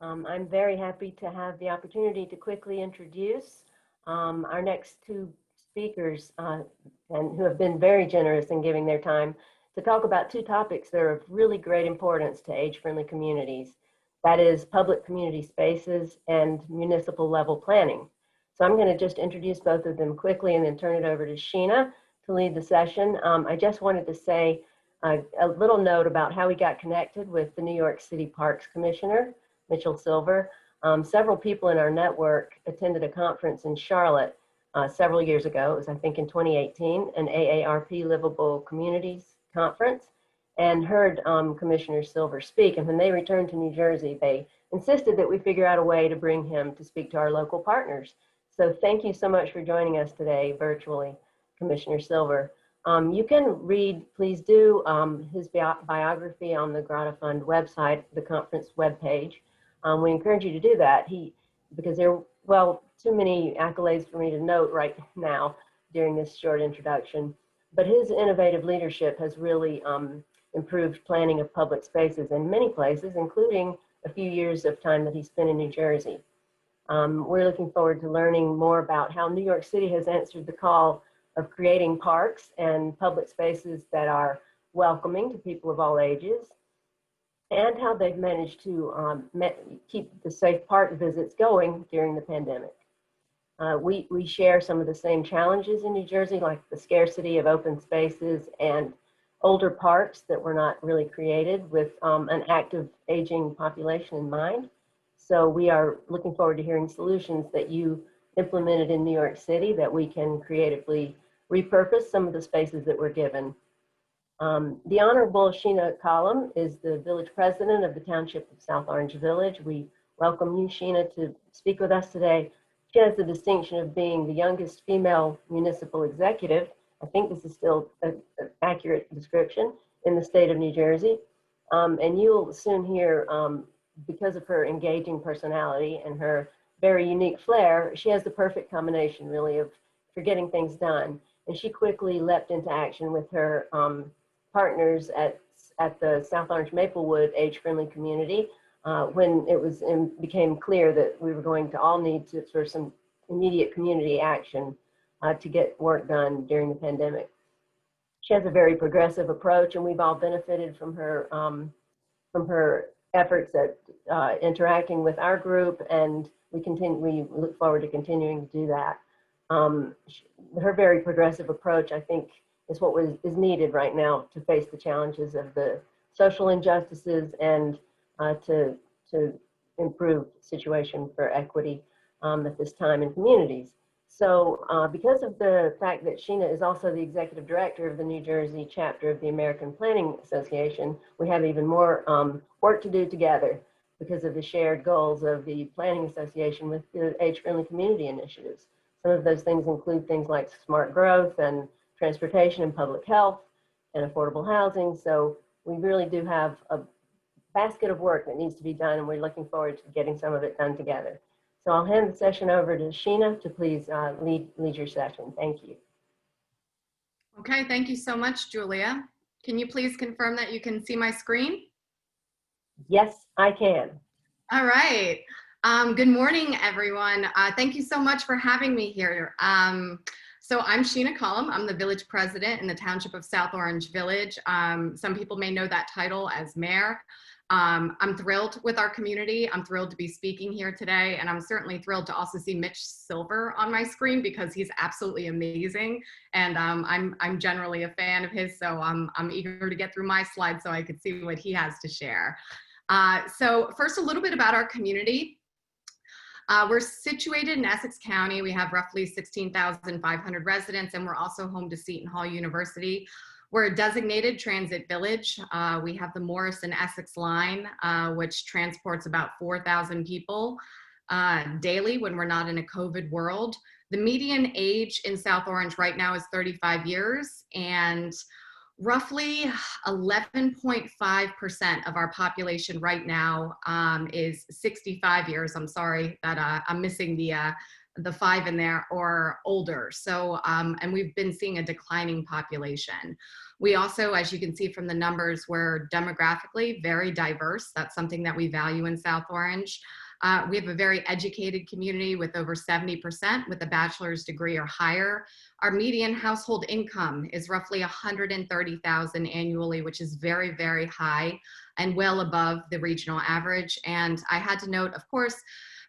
I'm very happy to have the opportunity to quickly introduce our next two speakers and who have been very generous in giving their time to talk about two topics that are of really great importance to age-friendly communities. That is public community spaces and municipal level planning. So I'm going to just introduce both of them quickly and then turn it over to Sheena to lead the session. I just wanted to say a little note about how we got connected with the New York City Parks Commissioner, Mitchell Silver. Several people in our network attended a conference in Charlotte several years ago. It was, I think, in 2018, an AARP Livable Communities Conference, and heard Commissioner Silver speak. And when they returned to New Jersey, they insisted that we figure out a way to bring him to speak to our local partners. So thank you so much for joining us today virtually, Commissioner Silver. You can read, please do, his biography on the Grata Fund website, the conference webpage. We encourage you to do that because there well, too many accolades for me to note right now during this short introduction, but his innovative leadership has really improved planning of public spaces in many places, including a few years of time that he spent in New Jersey. We're looking forward to learning more about how New York City has answered the call of creating parks and public spaces that are welcoming to people of all ages, and how they've managed to keep the safe park visits going during the pandemic. We share some of the same challenges in New Jersey, like the scarcity of open spaces and older parks that were not really created with an active aging population in mind. So we are looking forward to hearing solutions that you implemented in New York City that we can creatively repurpose some of the spaces that were given. The Honorable Sheena Collum is the village president of the Township of South Orange Village. We welcome you, Sheena, to speak with us today. She has the distinction of being the youngest female municipal executive. I think this is still an accurate description in the state of New Jersey. And you'll soon hear, because of her engaging personality and her very unique flair, she has the perfect combination really for getting things done. And she quickly leapt into action with her partners at the South Orange Maplewood age-friendly community when it became clear that we were going to all need to for some immediate community action to get work done during the pandemic. She has a very progressive approach, and we've all benefited from her efforts at interacting with our group, and we look forward to continuing to do that. Her very progressive approach, I think, is what is needed right now to face the challenges of the social injustices and to improve the situation for equity at this time in communities. So because of the fact that Sheena is also the executive director of the New Jersey chapter of the American Planning Association, we have even more work to do together because of the shared goals of the Planning Association with the age-friendly community initiatives. Some of those things include things like smart growth and transportation and public health and affordable housing. So we really do have a basket of work that needs to be done, and we're looking forward to getting some of it done together. So I'll hand the session over to Sheena to please lead your session. Thank you. Okay, thank you so much, Julia. Can you please confirm that you can see my screen? Yes, I can. All right. Good morning, everyone. Thank you so much for having me here. So I'm Sheena Collum. I'm the village president in the Township of South Orange Village. Some people may know that title as mayor. I'm thrilled with our community. I'm thrilled to be speaking here today, and I'm certainly thrilled to also see Mitch Silver on my screen because he's absolutely amazing, and I'm generally a fan of his, so I'm eager to get through my slides so I could see what he has to share. So first, a little bit about our community. We're situated in Essex County. We have roughly 16,500 residents, and we're also home to Seton Hall University. We're a designated transit village. We have the Morrison-Essex line, which transports about 4,000 people daily when we're not in a COVID world. The median age in South Orange right now is 35 years, and roughly 11.5% of our population right now is 65 years. I'm sorry that I'm missing the 5 in there, or older. So, and we've been seeing a declining population. We also, as you can see from the numbers, we're demographically very diverse. That's something that we value in South Orange. We have a very educated community with over 70% with a bachelor's degree or higher. Our median household income is roughly $130,000 annually, which is very, very high and well above the regional average. And I had to note, of course,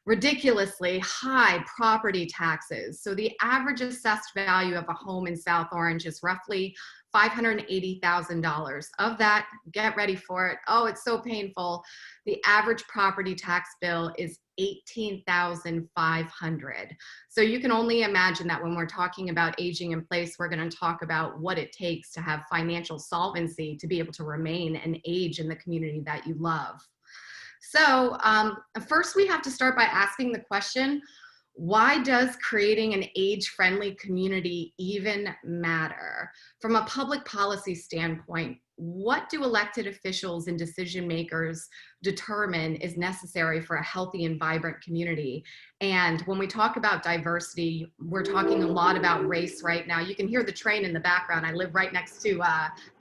ridiculously high property taxes. So the average assessed value of a home in South Orange is roughly $580,000. Of that, get ready for it. Oh, it's so painful. The average property tax bill is $18,500. So you can only imagine that when we're talking about aging in place, we're going to talk about what it takes to have financial solvency to be able to remain and age in the community that you love. So first we have to start by asking the question, why does creating an age-friendly community even matter? From a public policy standpoint, what do elected officials and decision makers determine is necessary for a healthy and vibrant community? And when we talk about diversity, we're talking a lot about race right now. You can hear the train in the background. I live right next to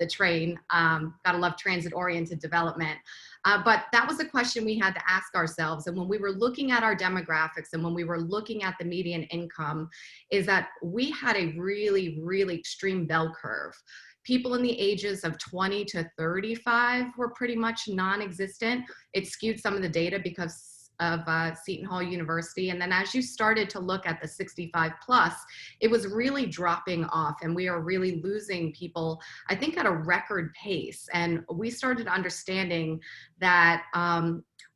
the train. Gotta love transit-oriented development. But that was a question we had to ask ourselves. And when we were looking at our demographics and when we were looking at the median income, is that we had a really, really extreme bell curve. People in the ages of 20 to 35 were pretty much non-existent. It skewed some of the data because of Seton Hall University. And then as you started to look at the 65 plus, it was really dropping off and we are really losing people, I think, at a record pace. And we started understanding that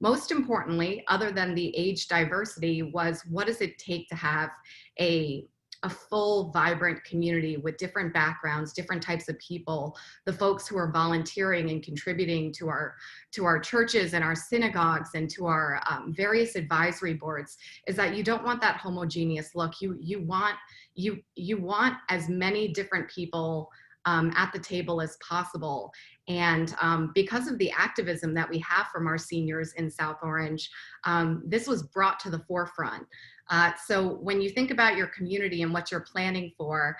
most importantly, other than the age diversity, was what does it take to have a full, vibrant community with different backgrounds, different types of people, the folks who are volunteering and contributing to our churches and our synagogues and to our various advisory boards, is that you don't want that homogeneous look. You want as many different people at the table as possible. And because of the activism that we have from our seniors in South Orange, this was brought to the forefront. So when you think about your community and what you're planning for,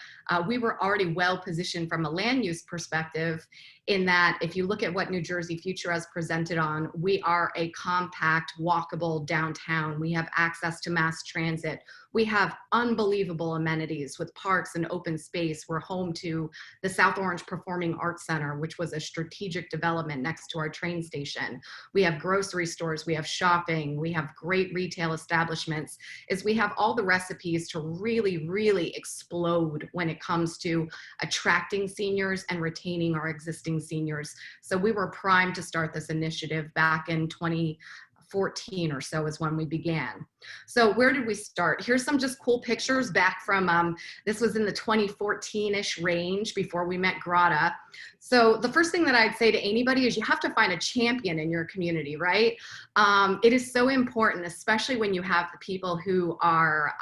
we were already well positioned from a land use perspective, in that if you look at what New Jersey Future has presented on, we are a compact, walkable downtown. We have access to mass transit. We have unbelievable amenities with parks and open space. We're home to the South Orange Performing Arts Center, which was a strategic development next to our train station. We have grocery stores, we have shopping, we have great retail establishments. We have all the recipes to really, really explode when it comes to attracting seniors and retaining our existing seniors. So we were primed to start this initiative back in 2014 or so is when we began. So where did we start? Here's some just cool pictures back from, this was in the 2014-ish range before we met Grata. So the first thing that I'd say to anybody is you have to find a champion in your community, right? It is so important, especially when you have the people who are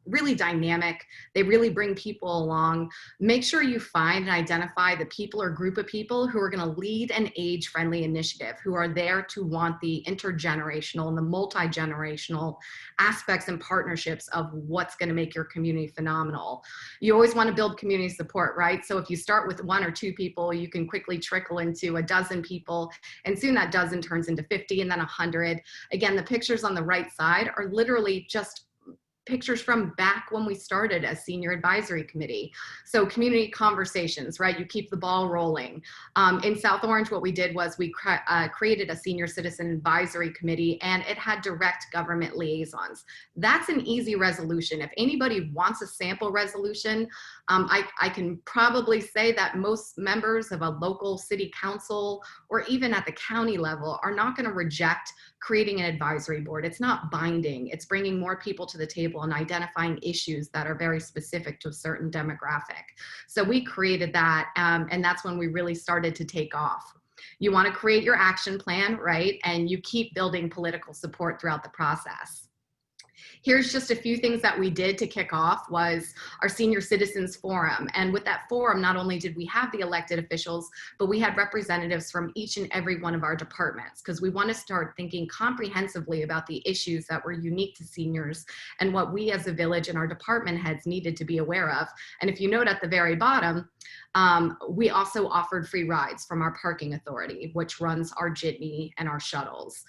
really dynamic. They really bring people along. Make sure you find and identify the people or group of people who are going to lead an age-friendly initiative, who are there to want the intergenerational and the multi-generational aspects and partnerships of what's going to make your community phenomenal. You always want to build community support, right? So if you start with 1 or 2 people, you can quickly trickle into a dozen people, and soon that dozen turns into 50 and then 100. Again, the pictures on the right side are literally just pictures from back when we started as Senior Advisory Committee. So community conversations, right? You keep the ball rolling. In South Orange, what we did was we created a Senior Citizen Advisory Committee, and it had direct government liaisons. That's an easy resolution. If anybody wants a sample resolution, I can probably say that most members of a local city council or even at the county level are not going to reject creating an advisory board. It's not binding. It's bringing more people to the table and identifying issues that are very specific to a certain demographic. So we created that, and that's when we really started to take off. You want to create your action plan, right? And you keep building political support throughout the process. Here's just a few things that we did to kick off was our Senior Citizens Forum. And with that forum, not only did we have the elected officials, but we had representatives from each and every one of our departments, because we want to start thinking comprehensively about the issues that were unique to seniors and what we as a village and our department heads needed to be aware of. And if you note at the very bottom, we also offered free rides from our parking authority, which runs our jitney and our shuttles.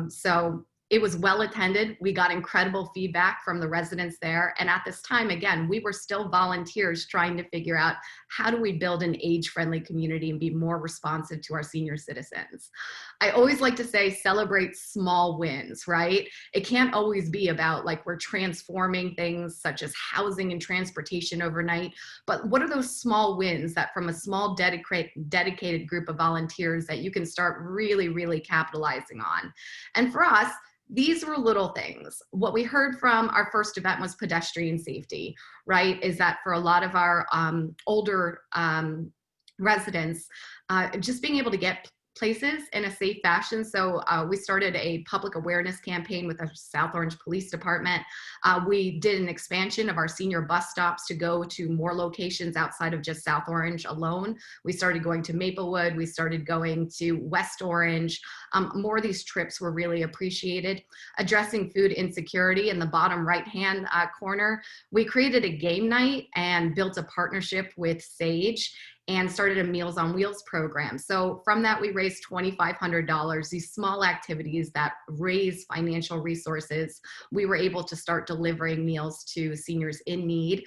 So it was well attended. We got incredible feedback from the residents there. And at this time, again, we were still volunteers trying to figure out how do we build an age-friendly community and be more responsive to our senior citizens. I always like to say celebrate small wins, right? It can't always be about like we're transforming things such as housing and transportation overnight, but what are those small wins that from a small dedicated group of volunteers that you can start really, really capitalizing on? And for us, these were little things. What we heard from our first event was pedestrian safety, right? Is that for a lot of our older residents, just being able to get places in a safe fashion. So we started a public awareness campaign with the South Orange Police Department. We did an expansion of our senior bus stops to go to more locations outside of just South Orange alone. We started going to Maplewood. We started going to West Orange. More of these trips were really appreciated. Addressing food insecurity in the bottom right-hand corner, we created a game night and built a partnership with Sage and started a Meals on Wheels program. So from that, we raised $2,500, these small activities that raise financial resources. We were able to start delivering meals to seniors in need.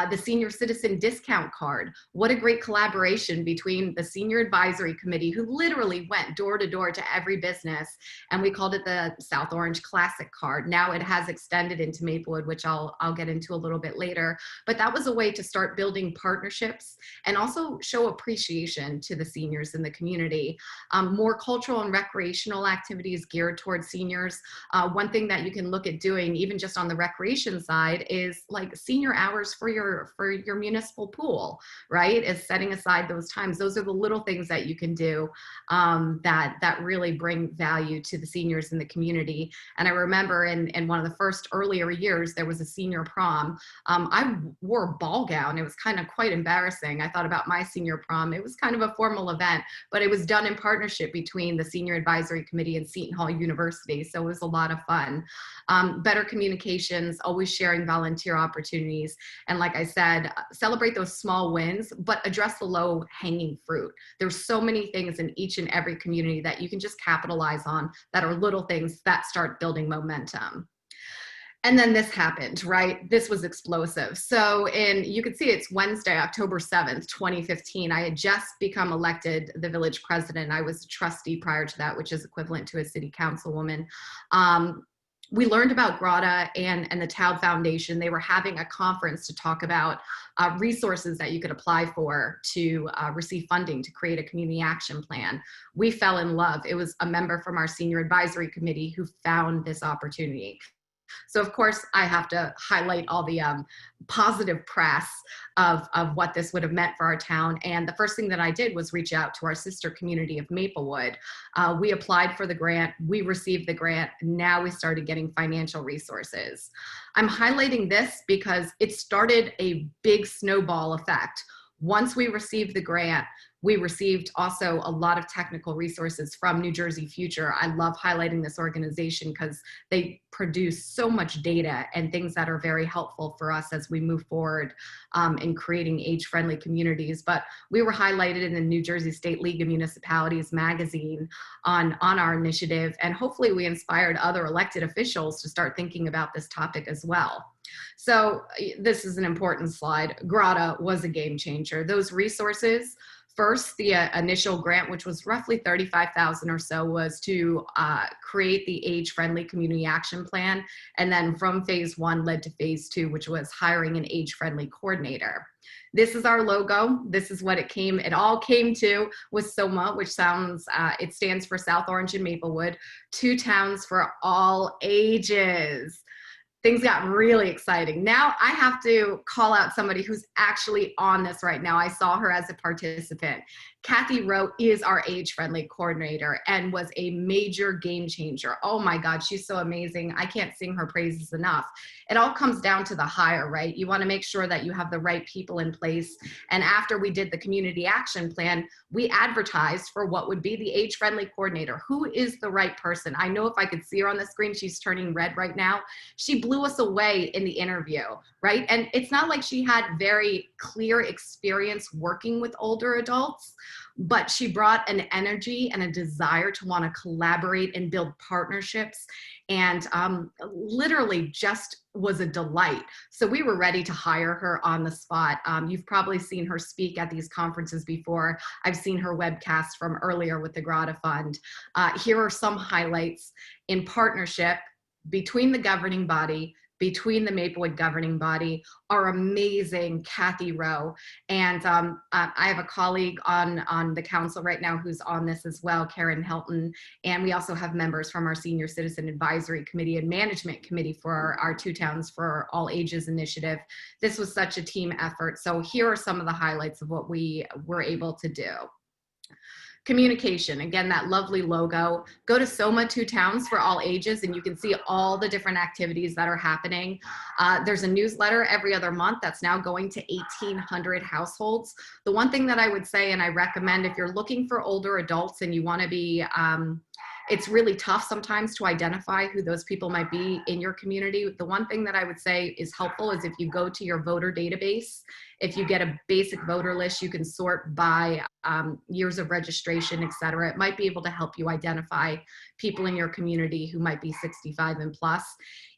The Senior Citizen Discount Card, what a great collaboration between the Senior Advisory Committee, who literally went door to door to every business, and we called it the South Orange Classic Card. Now it has extended into Maplewood, which I'll get into a little bit later. But that was a way to start building partnerships and also show appreciation to the seniors in the community. More cultural and recreational activities geared towards seniors. One thing that you can look at doing, even just on the recreation side, is like senior hours for your municipal pool, right? Is setting aside those times. Those are the little things that you can do that really bring value to the seniors in the community. And I remember in one of the first earlier years, there was a senior prom. I wore a ball gown. It was kind of quite embarrassing. I thought about my senior prom. It was kind of a formal event, but it was done in partnership between the Senior Advisory Committee and Seton Hall University. So it was a lot of fun. Better communications, always sharing volunteer opportunities. And like I said, celebrate those small wins, but address the low hanging fruit. There's so many things in each and every community that you can just capitalize on that are little things that start building momentum. And then this happened, right? This was explosive. So you can see it's Wednesday, October 7th, 2015. I had just become elected the village president. I was a trustee prior to that, which is equivalent to a city councilwoman. We learned about Grata and the Taub Foundation. They were having a conference to talk about resources that you could apply for to receive funding to create a community action plan. We fell in love. It was a member from our senior advisory committee who found this opportunity. So of course, I have to highlight all the positive press of what this would have meant for our town. And the first thing that I did was reach out to our sister community of Maplewood. We applied for the grant, we received the grant, now we started getting financial resources. I'm highlighting this because it started a big snowball effect. Once we received the grant, we received also a lot of technical resources from New Jersey Future. I love highlighting this organization because they produce so much data and things that are very helpful for us as we move forward in creating age-friendly communities. But we were highlighted in the New Jersey State League of Municipalities magazine on our initiative, and hopefully we inspired other elected officials to start thinking about this topic as well. So this is an important slide. Grata was a game changer. Those resources, first, the initial grant, which was roughly $35,000 or so, was to create the age-friendly community action plan. And then from phase 1 led to phase 2, which was hiring an age-friendly coordinator. This is our logo. This is what it all came to with SOMA, which it stands for South Orange and Maplewood, 2 towns for all ages. Things got really exciting. Now I have to call out somebody who's actually on this right now. I saw her as a participant. Kathy Rowe is our age-friendly coordinator and was a major game changer. Oh my God, she's so amazing. I can't sing her praises enough. It all comes down to the hire, right? You want to make sure that you have the right people in place. And after we did the community action plan, we advertised for what would be the age-friendly coordinator. Who is the right person? I know if I could see her on the screen, she's turning red right now. She blew us away in the interview, right? And it's not like she had very clear experience working with older adults, but she brought an energy and a desire to want to collaborate and build partnerships, and literally just was a delight. So we were ready to hire her on the spot. You've probably seen her speak at these conferences before. I've seen her webcast from earlier with the Grata Fund. Here are some highlights in partnership between the governing body, between the Maplewood governing body, our amazing Kathy Rowe. And I have a colleague on the council right now who's on this as well, Karen Helton. And we also have members from our Senior Citizen Advisory Committee and Management Committee for our 2 Towns for All Ages initiative. This was such a team effort. So here are some of the highlights of what we were able to do. Communication, again, that lovely logo. Go to Soma Two Towns for all ages and you can see all the different activities that are happening. There's a newsletter every other month that's now going to 1,800 households. The one thing that I would say, and I recommend if you're looking for older adults and you want to be, it's really tough sometimes to identify who those people might be in your community. The one thing that I would say is helpful is if you go to your voter database, if you get a basic voter list, you can sort by years of registration, et cetera. It might be able to help you identify people in your community who might be 65 and plus.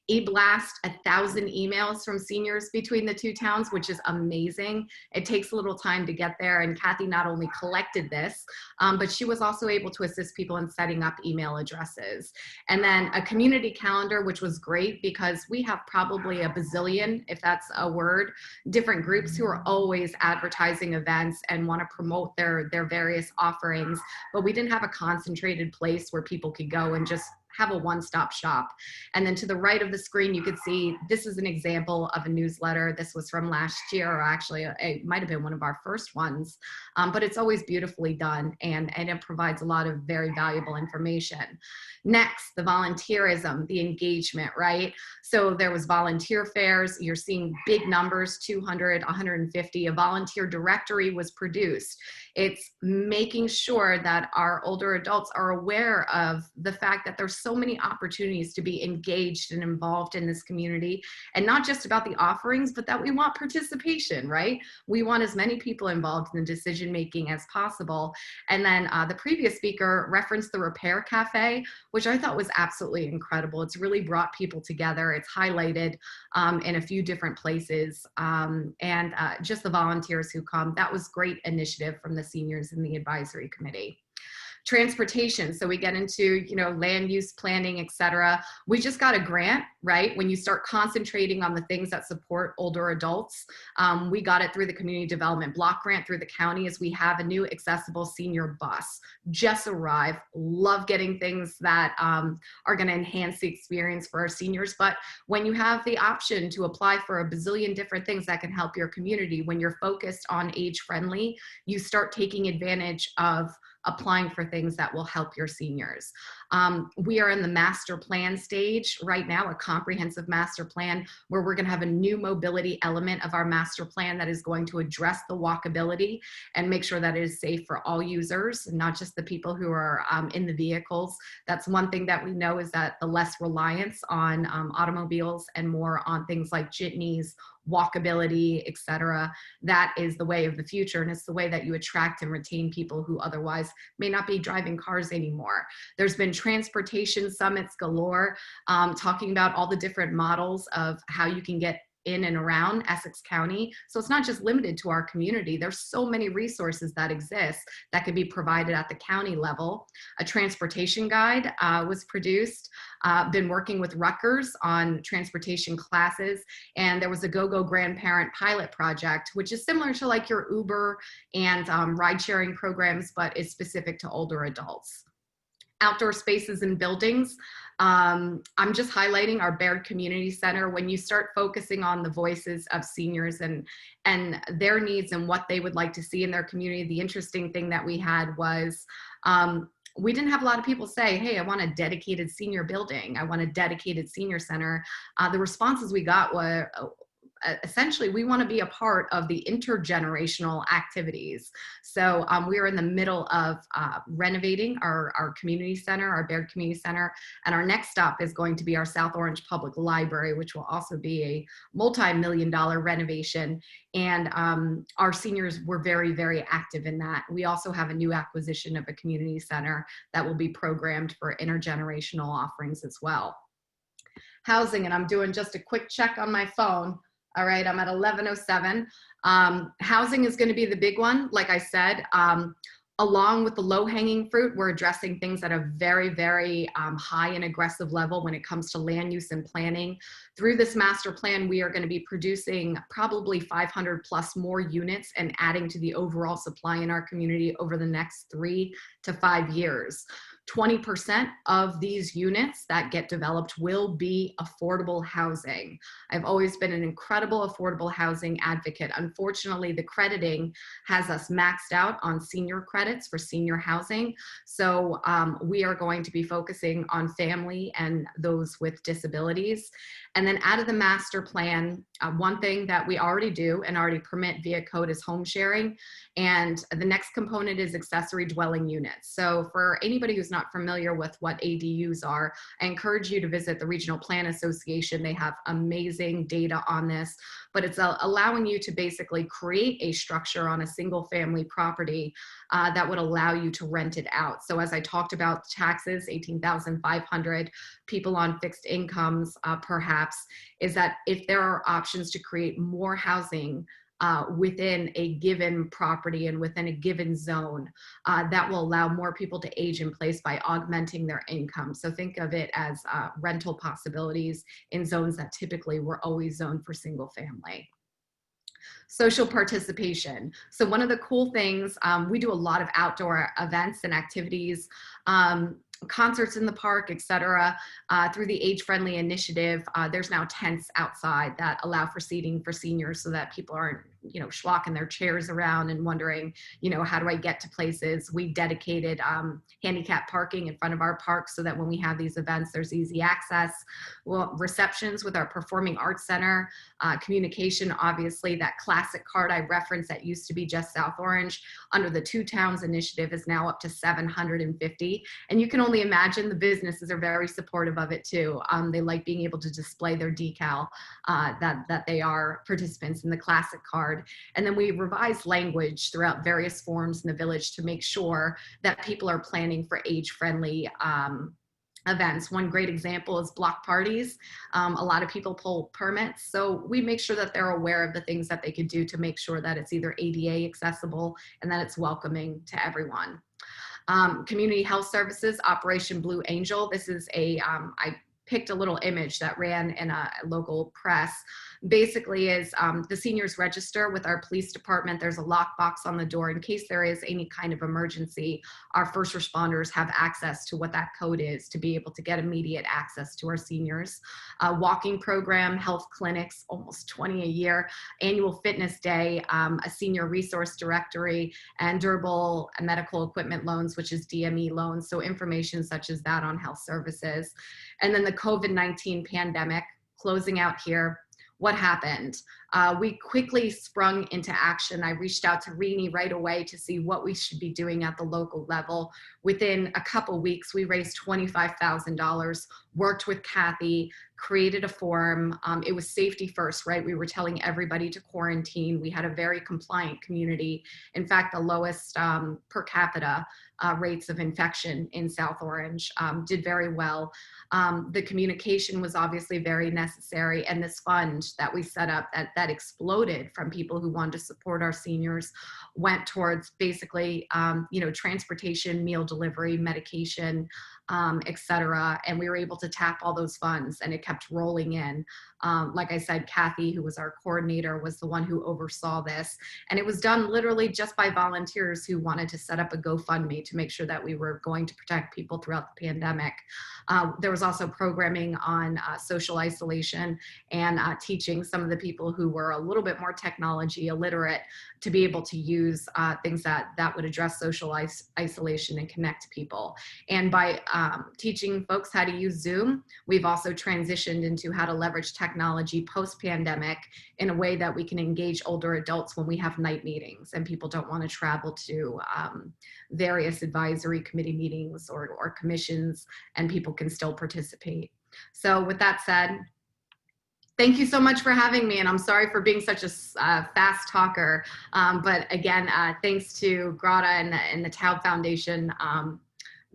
E-blast 1,000 emails from seniors between the two towns, which is amazing. It takes a little time to get there, and Kathy not only collected this, but she was also able to assist people in setting up email addresses. And then a community calendar, which was great because we have probably a bazillion, if that's a word, different groups who are always advertising events and want to promote their various offerings, but we didn't have a concentrated place where people could go and just have a one-stop shop. And then to the right of the screen, you could see this is an example of a newsletter. This was from last year, or actually it might have been one of our first ones, but it's always beautifully done and it provides a lot of very valuable information. Next, the volunteerism, the engagement, right? So there was volunteer fairs. You're seeing big numbers, 200, 150. A volunteer directory was produced. It's making sure that our older adults are aware of the fact that there's so many opportunities to be engaged and involved in this community, and not just about the offerings, but that we want participation, right? We want as many people involved in the decision making as possible. And then the previous speaker referenced the Repair Cafe, which I thought was absolutely incredible. It's really brought people together. It's highlighted in a few different places, and just the volunteers who come. That was great initiative from the seniors in the advisory committee. Transportation, so we get into, you know, land use planning, et cetera. We just got a grant, right? When you start concentrating on the things that support older adults, we got it through the community development block grant through the county, as we have a new accessible senior bus just arrived. Love getting things that are going to enhance the experience for our seniors. But when you have the option to apply for a bazillion different things that can help your community, when you're focused on age friendly, you start taking advantage of applying for things that will help your seniors. We are in the master plan stage right now, a comprehensive master plan, where we're going to have a new mobility element of our master plan that is going to address the walkability and make sure that it is safe for all users, not just the people who are in the vehicles. That's one thing that we know, is that the less reliance on automobiles and more on things like jitneys, walkability, et cetera, that is the way of the future. And it's the way that you attract and retain people who otherwise may not be driving cars anymore. There's been transportation summits galore, talking about all the different models of how you can get in and around Essex County. So it's not just limited to our community. There's so many resources that exist that could be provided at the county level. A transportation guide was produced. Been working with Rutgers on transportation classes, and there was a Go-Go Grandparent pilot project, which is similar to like your Uber and ride sharing programs, but is specific to older adults. Outdoor spaces and buildings. I'm just highlighting our Baird Community Center. When you start focusing on the voices of seniors and their needs and what they would like to see in their community, the interesting thing that we had was we didn't have a lot of people say, hey, I want a dedicated senior building. I want a dedicated senior center. The responses we got were, essentially, we want to be a part of the intergenerational activities. So we are in the middle of renovating our community center, our Baird Community Center. And our next stop is going to be our South Orange Public Library, which will also be a multi-million-dollar renovation. And our seniors were very, very active in that. We also have a new acquisition of a community center that will be programmed for intergenerational offerings as well. Housing, and I'm doing just a quick check on my phone. All right, I'm at 11:07. Housing is going to be the big one. Like I said, along with the low-hanging fruit, we're addressing things at a very, very high and aggressive level when it comes to land use and planning. Through this master plan, we are going to be producing probably 500 plus more units and adding to the overall supply in our community over the next 3 to 5 years. 20% of these units that get developed will be affordable housing. I've always been an incredible affordable housing advocate. Unfortunately, the crediting has us maxed out on senior credits for senior housing. So we are going to be focusing on family and those with disabilities. And then out of the master plan, one thing that we already do and already permit via code is home sharing. And the next component is accessory dwelling units. So for anybody who's not familiar with what ADUs are, I encourage you to visit the Regional Plan Association. They have amazing data on this, but it's allowing you to basically create a structure on a single family property that would allow you to rent it out. So as I talked about taxes, 18,500, people on fixed incomes perhaps, is that if there are options to create more housing within a given property and within a given zone, that will allow more people to age in place by augmenting their income. So think of it as rental possibilities in zones that typically were always zoned for single family. Social participation. So one of the cool things, we do a lot of outdoor events and activities, concerts in the park, etc. Through the Age Friendly Initiative, there's now tents outside that allow for seating for seniors so that people aren't, schwalking their chairs around and wondering, how do I get to places? We dedicated handicap parking in front of our park so that when we have these events, there's easy access. Well, receptions with our Performing Arts Center, communication, obviously, that classic card I referenced that used to be just South Orange under the Two Towns Initiative is now up to 750. And you can only imagine the businesses are very supportive of it too. They like being able to display their decal that they are participants in the classic card. And then we revise language throughout various forums in the village to make sure that people are planning for age-friendly events. One great example is block parties. A lot of people pull permits, so we make sure that they're aware of the things that they could do to make sure that it's either ADA accessible and that it's welcoming to everyone. Community Health Services, Operation Blue Angel. This is I picked a little image that ran in a local press. Basically is the seniors register with our police department. There's a lockbox on the door in case there is any kind of emergency. Our first responders have access to what that code is to be able to get immediate access to our seniors. Walking program, health clinics, almost 20 a year, annual fitness day, a senior resource directory, and durable medical equipment loans, which is DME loans. So information such as that on health services. And then the COVID-19 pandemic, closing out here. What happened? We quickly sprung into action. I reached out to Rini right away to see what we should be doing at the local level. Within a couple weeks, we raised $25,000, worked with Kathy, created a forum. It was safety first, right? We were telling everybody to quarantine. We had a very compliant community. In fact, the lowest per capita rates of infection in South Orange, did very well. The communication was obviously very necessary, and this fund that we set up that exploded from people who wanted to support our seniors went towards basically, transportation, meal delivery, medication, etc. And we were able to tap all those funds, and it kept rolling in. Like I said, Kathy, who was our coordinator, was the one who oversaw this. And it was done literally just by volunteers who wanted to set up a GoFundMe to make sure that we were going to protect people throughout the pandemic. There was also programming on social isolation and teaching some of the people who were a little bit more technology illiterate to be able to use things that would address social isolation and connect people. And by teaching folks how to use Zoom, we've also transitioned into how to leverage technology post-pandemic in a way that we can engage older adults when we have night meetings and people don't want to travel to various advisory committee meetings or commissions, and people can still participate. So with that said, thank you so much for having me, and I'm sorry for being such a fast talker. But again, thanks to Grata and the Tau Foundation,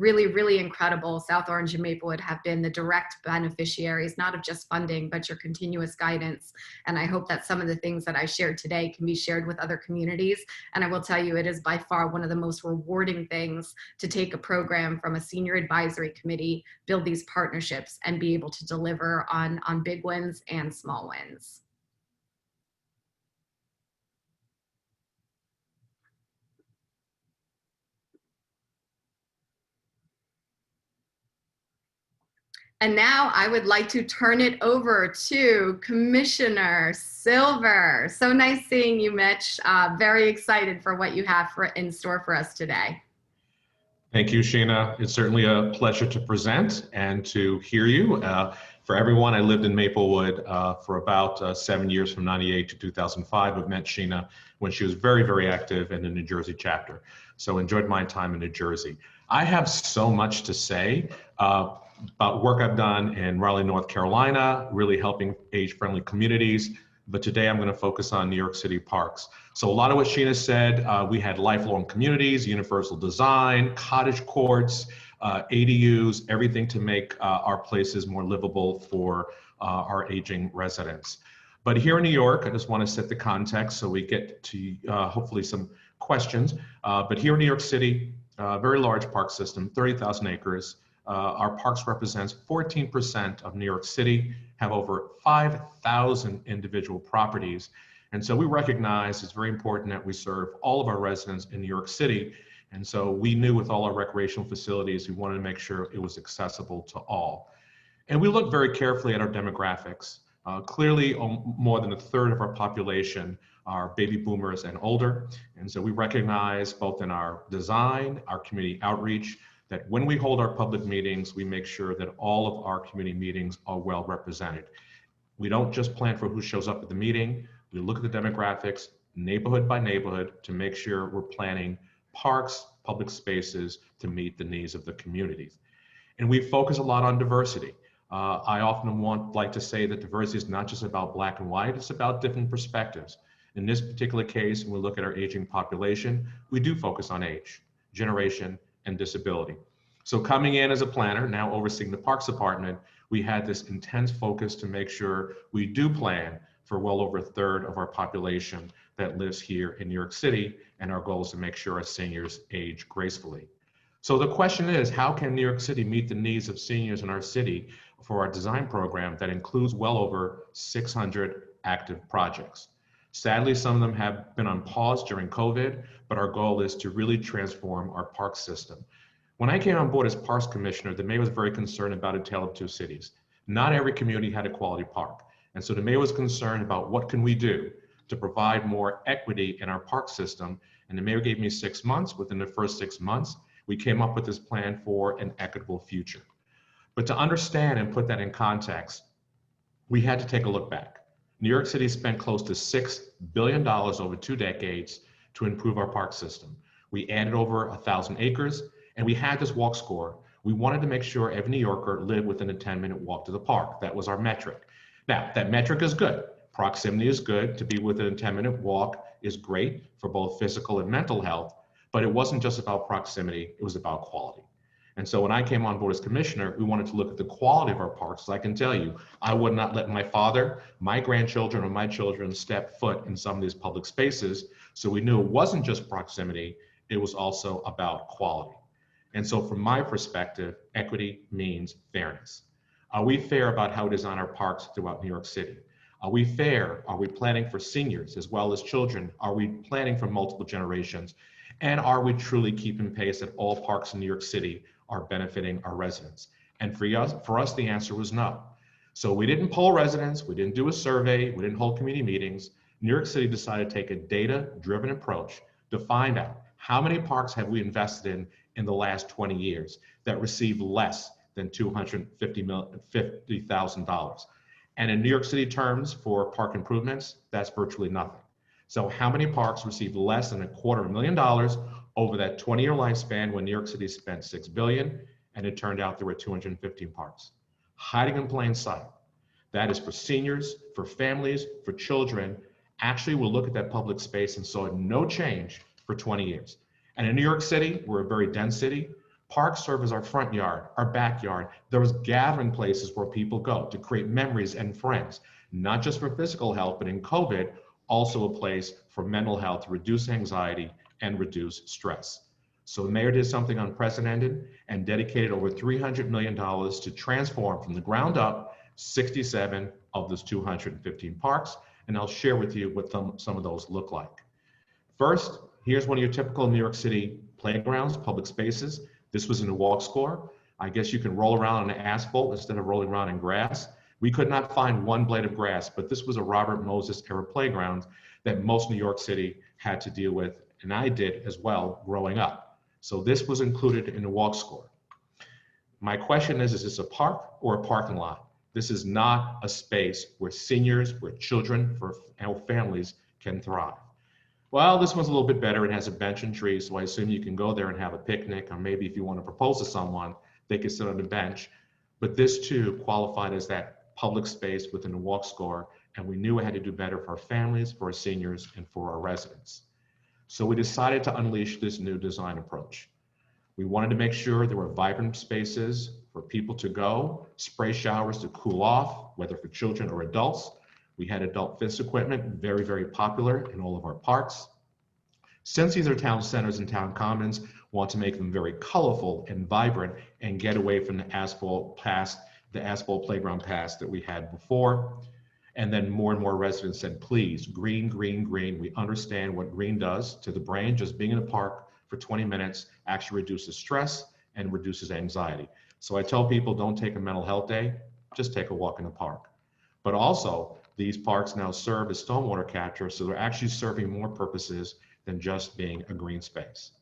really, really incredible. South Orange and Maplewood have been the direct beneficiaries, not of just funding, but your continuous guidance. And I hope that some of the things that I shared today can be shared with other communities. And I will tell you, it is by far one of the most rewarding things to take a program from a senior advisory committee, build these partnerships, and be able to deliver on big wins and small wins. And now I would like to turn it over to Commissioner Silver. So nice seeing you, Mitch. Very excited for what you have in store for us today. Thank you, Sheena. It's certainly a pleasure to present and to hear you. For everyone, I lived in Maplewood for about 7 years, from 98 to 2005. I've met Sheena when she was very, very active in the New Jersey chapter. So enjoyed my time in New Jersey. I have so much to say about work I've done in Raleigh, North Carolina, really helping age-friendly communities. But today I'm going to focus on New York City parks. So a lot of what Sheena said, we had lifelong communities, universal design, cottage courts, ADUs, everything to make our places more livable for our aging residents. But here in New York, I just want to set the context so we get to hopefully some questions. But here in New York City, very large park system, 30,000 acres. Our parks represents 14% of New York City, have over 5,000 individual properties. And so we recognize it's very important that we serve all of our residents in New York City. And so we knew with all our recreational facilities, we wanted to make sure it was accessible to all. And we looked very carefully at our demographics. Clearly, more than a third of our population are baby boomers and older. And so we recognize both in our design, our community outreach, that when we hold our public meetings, we make sure that all of our community meetings are well represented. We don't just plan for who shows up at the meeting. We look at the demographics, neighborhood by neighborhood, to make sure we're planning parks, public spaces to meet the needs of the communities. And we focus a lot on diversity. I often like to say that diversity is not just about black and white, it's about different perspectives. In this particular case, when we look at our aging population, we do focus on age, generation, and disability. So coming in as a planner, now overseeing the Parks Department, we had this intense focus to make sure we do plan for well over a third of our population that lives here in New York City, and our goal is to make sure our seniors age gracefully. So the question is, how can New York City meet the needs of seniors in our city for our design program that includes well over 600 active projects? Sadly, some of them have been on pause during COVID, but our goal is to really transform our park system. When I came on board as Parks Commissioner, the mayor was very concerned about a tale of two cities. Not every community had a quality park. And so the mayor was concerned about what can we do to provide more equity in our park system. And the mayor gave me 6 months. Within the first 6 months, we came up with this plan for an equitable future. But to understand and put that in context, we had to take a look back. New York City spent close to $6 billion over 2 decades to improve our park system. We added over 1,000 acres, and we had this walk score. We wanted to make sure every New Yorker lived within a 10-minute walk to the park. That was our metric. Now, that metric is good. Proximity is good. To be within a 10-minute walk is great for both physical and mental health, but it wasn't just about proximity, it was about quality. And so when I came on board as commissioner, we wanted to look at the quality of our parks. So I can tell you, I would not let my father, my grandchildren, or my children step foot in some of these public spaces. So we knew it wasn't just proximity, it was also about quality. And so from my perspective, equity means fairness. Are we fair about how we design our parks throughout New York City? Are we fair? Are we planning for seniors as well as children? Are we planning for multiple generations? And are we truly keeping pace that all parks in New York City are benefiting our residents? And for us, the answer was no. So we didn't poll residents, we didn't do a survey, we didn't hold community meetings. New York City decided to take a data-driven approach to find out how many parks have we invested in the last 20 years that received less than $250,000. And in New York City terms for park improvements, that's virtually nothing. So how many parks received less than $250,000 over that 20-year lifespan when New York City spent $6 billion, and it turned out there were 215 parks. Hiding in plain sight. That is for seniors, for families, for children. Actually, we'll look at that public space and saw no change for 20 years. And in New York City, we're a very dense city. Parks serve as our front yard, our backyard. Those gathering places where people go to create memories and friends, not just for physical health, but in COVID, also a place for mental health, to reduce anxiety and reduce stress. So the mayor did something unprecedented and dedicated over $300 million to transform from the ground up 67 of those 215 parks. And I'll share with you what some of those look like. First, here's one of your typical New York City playgrounds, public spaces. This was in the walk score. I guess you can roll around on asphalt instead of rolling around in grass. We could not find one blade of grass, but this was a Robert Moses era playground that most New York City had to deal with, and I did as well growing up. So this was included in the walk score. My question is this a park or a parking lot? This is not a space where seniors, where children, for families can thrive. Well, this one's a little bit better. It has a bench and tree, so I assume you can go there and have a picnic, or maybe if you want to propose to someone, they can sit on the bench. But this too qualified as that public space within the walk score, and we knew we had to do better for our families, for our seniors, and for our residents. So we decided to unleash this new design approach. We wanted to make sure there were vibrant spaces for people to go, spray showers to cool off, whether for children or adults. We had adult fitness equipment, very, very popular in all of our parks. Since these are town centers and town commons, want to make them very colorful and vibrant and get away from the asphalt playground past that we had before. And then more and more residents said, please, green, green, green. We understand what green does to the brain. Just being in a park for 20 minutes actually reduces stress and reduces anxiety. So I tell people, don't take a mental health day, just take a walk in the park. But also, these parks now serve as stormwater capture, so they're actually serving more purposes than just being a green space.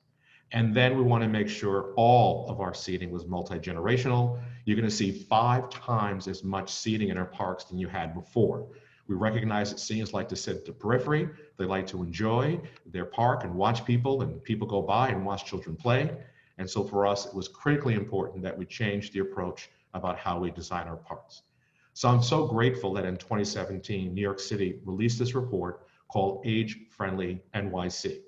And then we want to make sure all of our seating was multi-generational. You're going to see 5 times as much seating in our parks than you had before. We recognize that seniors like to sit at the periphery. They like to enjoy their park and watch people, and people go by and watch children play. And so for us, it was critically important that we change the approach about how we design our parks. So I'm so grateful that in 2017, New York City released this report called Age Friendly NYC.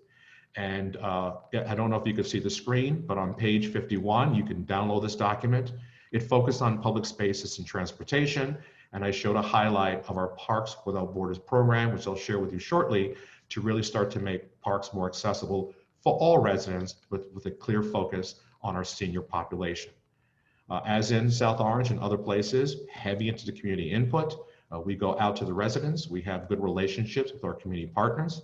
And I don't know if you can see the screen, but on page 51, you can download this document. It focused on public spaces and transportation. And I showed a highlight of our Parks Without Borders program, which I'll share with you shortly, to really start to make parks more accessible for all residents with a clear focus on our senior population. As in South Orange and other places, heavy into the community input. We go out to the residents. We have good relationships with our community partners.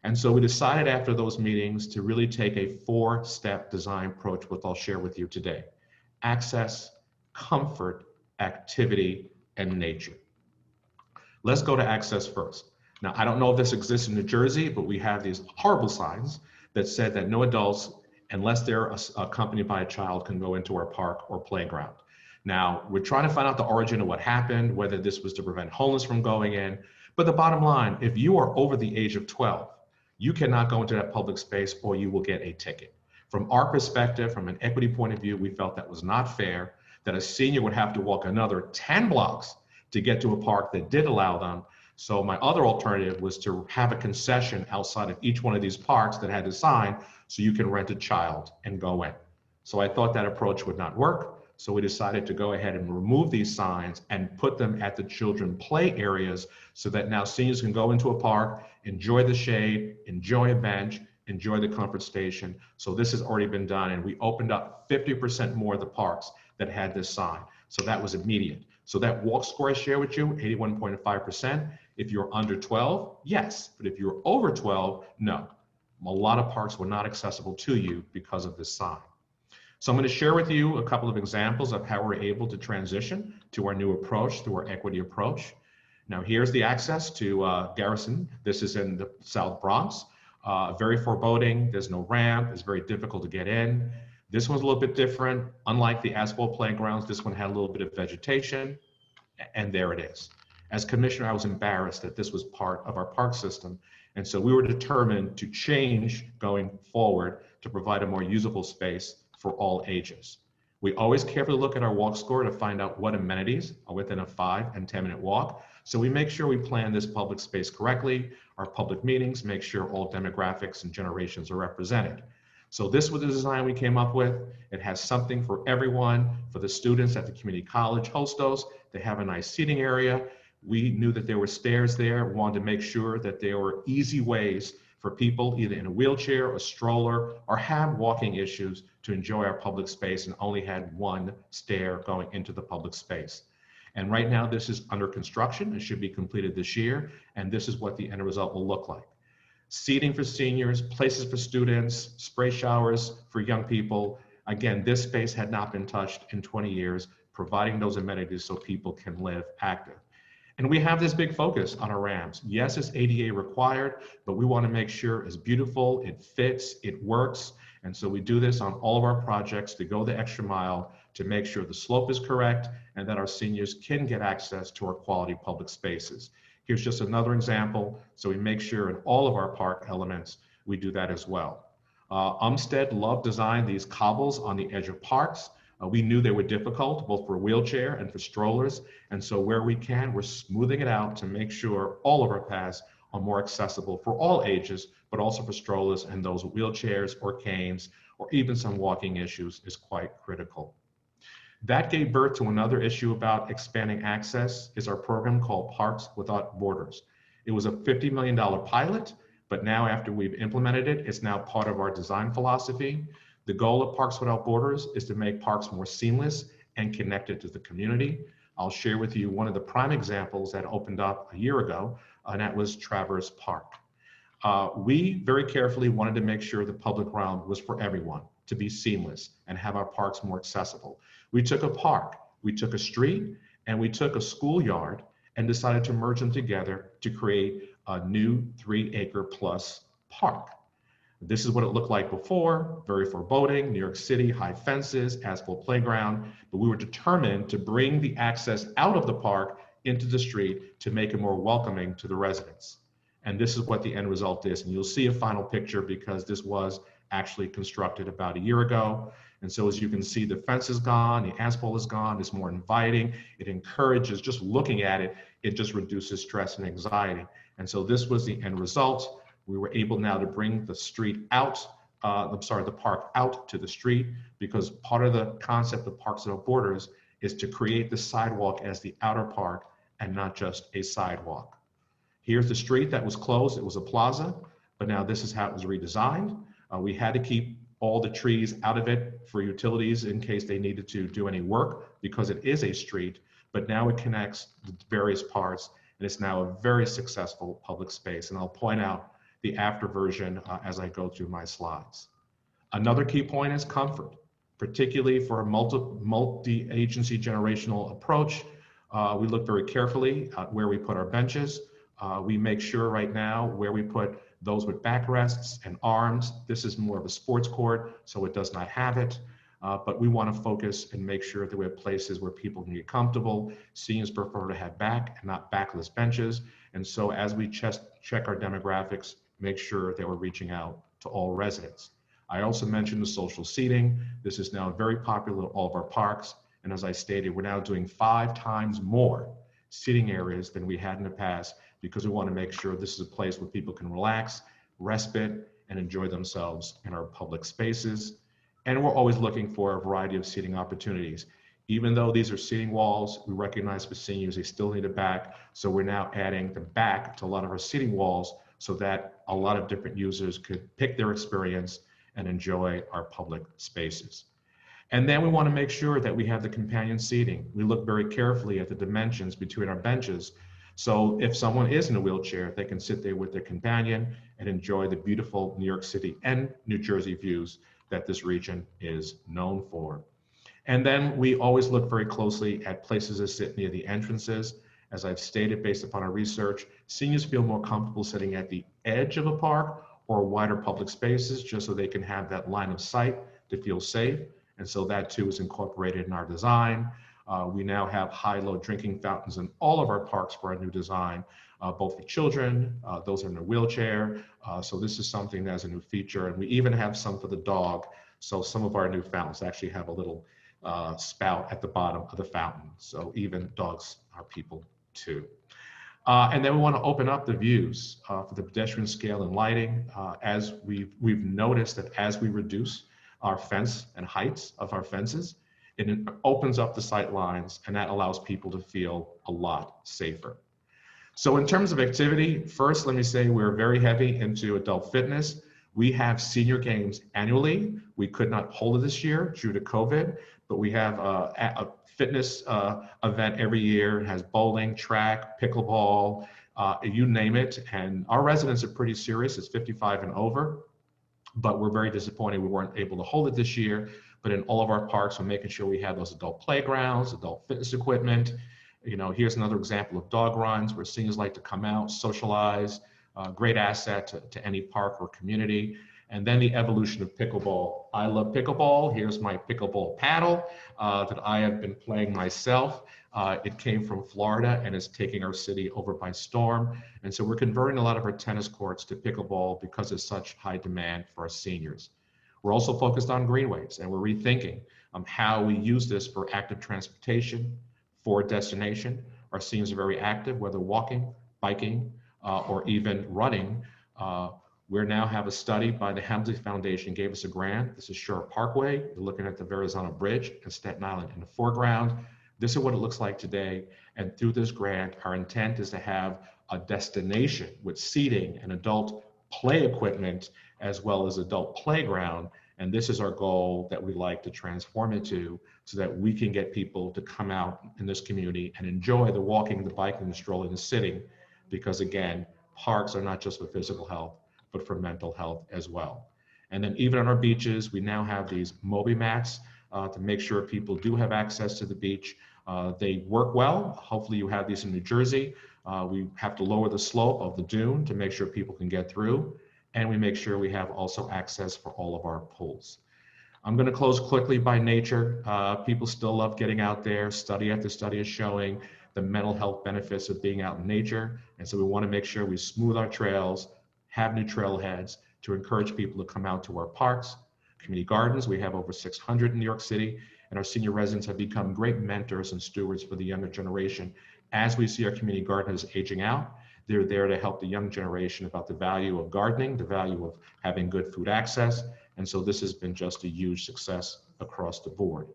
And so we decided after those meetings to really take a 4-step design approach, which I'll share with you today. Access, comfort, activity, and nature. Let's go to access first. Now, I don't know if this exists in New Jersey, but we have these horrible signs that said that no adults, unless they're accompanied by a child, can go into our park or playground. Now, we're trying to find out the origin of what happened, whether this was to prevent homeless from going in. But the bottom line, if you are over the age of 12, you cannot go into that public space or you will get a ticket. From our perspective, from an equity point of view, we felt that was not fair, that a senior would have to walk another 10 blocks to get to a park that did allow them. So my other alternative was to have a concession outside of each one of these parks that had a sign so you can rent a child and go in. So I thought that approach would not work. So we decided to go ahead and remove these signs and put them at the children play areas so that now seniors can go into a park, enjoy the shade, enjoy a bench, enjoy the comfort station. So this has already been done, and we opened up 50% more of the parks that had this sign. So that was immediate. So that walk score I share with you, 81.5%. If you're under 12, yes. But if you're over 12, no. A lot of parks were not accessible to you because of this sign. So I'm going to share with you a couple of examples of how we're able to transition to our new approach, to our equity approach. Now here's the access to Garrison. This is in the South Bronx. Very foreboding. There's no ramp. It's very difficult to get in. This one's a little bit different. Unlike the asphalt playgrounds, this one had a little bit of vegetation, and there it is. As commissioner, I was embarrassed that this was part of our park system. And so we were determined to change going forward to provide a more usable space for all ages. We always carefully look at our walk score to find out what amenities are within a 5 and 10 minute walk. So we make sure we plan this public space correctly. Our public meetings make sure all demographics and generations are represented. So this was the design we came up with. It has something for everyone. For the students at the community college host those, they have a nice seating area. We knew that there were stairs there. We wanted to make sure that there were easy ways for people either in a wheelchair, a stroller, or have walking issues to enjoy our public space, and only had one stair going into the public space. And right now this is under construction. It should be completed this year. And this is what the end result will look like. Seating for seniors, places for students, spray showers for young people. Again, this space had not been touched in 20 years, providing those amenities so people can live active. And we have this big focus on our ramps. Yes, it's ADA required, but we want to make sure it's beautiful, it fits, it works. And so we do this on all of our projects to go the extra mile to make sure the slope is correct and that our seniors can get access to our quality public spaces. Here's just another example. So we make sure in all of our park elements, we do that as well. Umstead loved design these cobbles on the edge of parks. We knew they were difficult, both for a wheelchair and for strollers. And so where we can, we're smoothing it out to make sure all of our paths are more accessible for all ages, but also for strollers and those with wheelchairs or canes, or even some walking issues is quite critical. That gave birth to another issue about expanding access is our program called Parks Without Borders. It was a $50 million pilot, but now after we've implemented it, it's now part of our design philosophy. The goal of Parks Without Borders is to make parks more seamless and connected to the community. I'll share with you one of the prime examples that opened up a year ago, and that was Traverse Park. We very carefully wanted to make sure the public realm was for everyone, to be seamless and have our parks more accessible. We took a park, we took a street, and we took a schoolyard and decided to merge them together to create a new 3-acre plus park. This is what it looked like before, very foreboding, New York City, high fences, asphalt playground, but we were determined to bring the access out of the park into the street to make it more welcoming to the residents. And this is what the end result is. And you'll see a final picture because this was actually constructed about a year ago. And so as you can see, the fence is gone, the asphalt is gone, it's more inviting, it encourages, just looking at it, it just reduces stress and anxiety. And so this was the end result. We were able now to bring the street out, the park out to the street, because part of the concept of Parks Without Borders is to create the sidewalk as the outer park and not just a sidewalk. Here's the street that was closed, it was a plaza, but now this is how it was redesigned. We had to keep all the trees out of it for utilities in case they needed to do any work because it is a street, but now it connects the various parts and it's now a very successful public space. And I'll point out the after version as I go through my slides. Another key point is comfort, particularly for a multi-agency generational approach. We look very carefully at where we put our benches. We make sure right now where we put those with backrests and arms. This is more of a sports court, so it does not have it. But we want to focus and make sure that we have places where people can get comfortable. Seniors prefer to have back and not backless benches. And so as we check our demographics, make sure that we're reaching out to all residents. I also mentioned the social seating. This is now very popular in all of our parks. And as I stated, we're now doing 5 times more seating areas than we had in the past because we want to make sure this is a place where people can relax, respite, and enjoy themselves in our public spaces. And we're always looking for a variety of seating opportunities. Even though these are seating walls, we recognize for seniors, they still need a back. So we're now adding the back to a lot of our seating walls so that a lot of different users could pick their experience and enjoy our public spaces. And then we want to make sure that we have the companion seating. We look very carefully at the dimensions between our benches. So if someone is in a wheelchair, they can sit there with their companion and enjoy the beautiful New York City and New Jersey views that this region is known for. And then we always look very closely at places that sit near the entrances. As I've stated, based upon our research, seniors feel more comfortable sitting at the edge of a park or wider public spaces just so they can have that line of sight to feel safe. And so that too is incorporated in our design. We now have high-low drinking fountains in all of our parks for our new design, both for children, those in a wheelchair. So this is something that's a new feature. And we even have some for the dog. So some of our new fountains actually have a little spout at the bottom of the fountain. So even dogs are people too. And then we want to open up the views for the pedestrian scale and lighting. As we've noticed that as we reduce our fence and heights of our fences, it opens up the sight lines and that allows people to feel a lot safer. So in terms of activity, first, let me say we're very heavy into adult fitness. We have senior games annually. We could not hold it this year due to COVID, but we have a fitness event every year. It has bowling, track, pickleball, you name it. And our residents are pretty serious. It's 55 and over, but we're very disappointed we weren't able to hold it this year. but in all of our parks, we're making sure we have those adult playgrounds, adult fitness equipment. You know, here's another example of dog runs where seniors like to come out, socialize, great asset to any park or community. And then the evolution of pickleball. I love pickleball. Here's my pickleball paddle that I have been playing myself. It came from Florida and is taking our city over by storm. And so we're converting a lot of our tennis courts to pickleball because there's such high demand for our seniors. We're also focused on greenways, and we're rethinking how we use this for active transportation, for destination. Our seniors are very active, whether walking, biking, or even running. We now have a study by the Helmsley Foundation, gave us a grant. This is Shore Parkway. You're looking at the Verrazano Bridge and Staten Island in the foreground. This is what it looks like today. And through this grant, our intent is to have a destination with seating and adult play equipment, as well as adult playground. And this is our goal that we'd like to transform it to, so that we can get people to come out in this community and enjoy the walking, the biking, the strolling, the sitting. Because again, parks are not just for physical health, but for mental health as well. And then even on our beaches, we now have these Moby mats to make sure people do have access to the beach. They work well. Hopefully you have these in New Jersey. We have to lower the slope of the dune to make sure people can get through. And we make sure we have also access for all of our pools. I'm going to close quickly by nature. People still love getting out there. Study after study is showing the mental health benefits of being out in nature. And so we want to make sure we smooth our trails, have new trailheads to encourage people to come out to our parks, community gardens. We have over 600 in New York City, and our senior residents have become great mentors and stewards for the younger generation. As we see our community gardeners aging out, they're there to help the young generation about the value of gardening, the value of having good food access. And so this has been just a huge success across the board.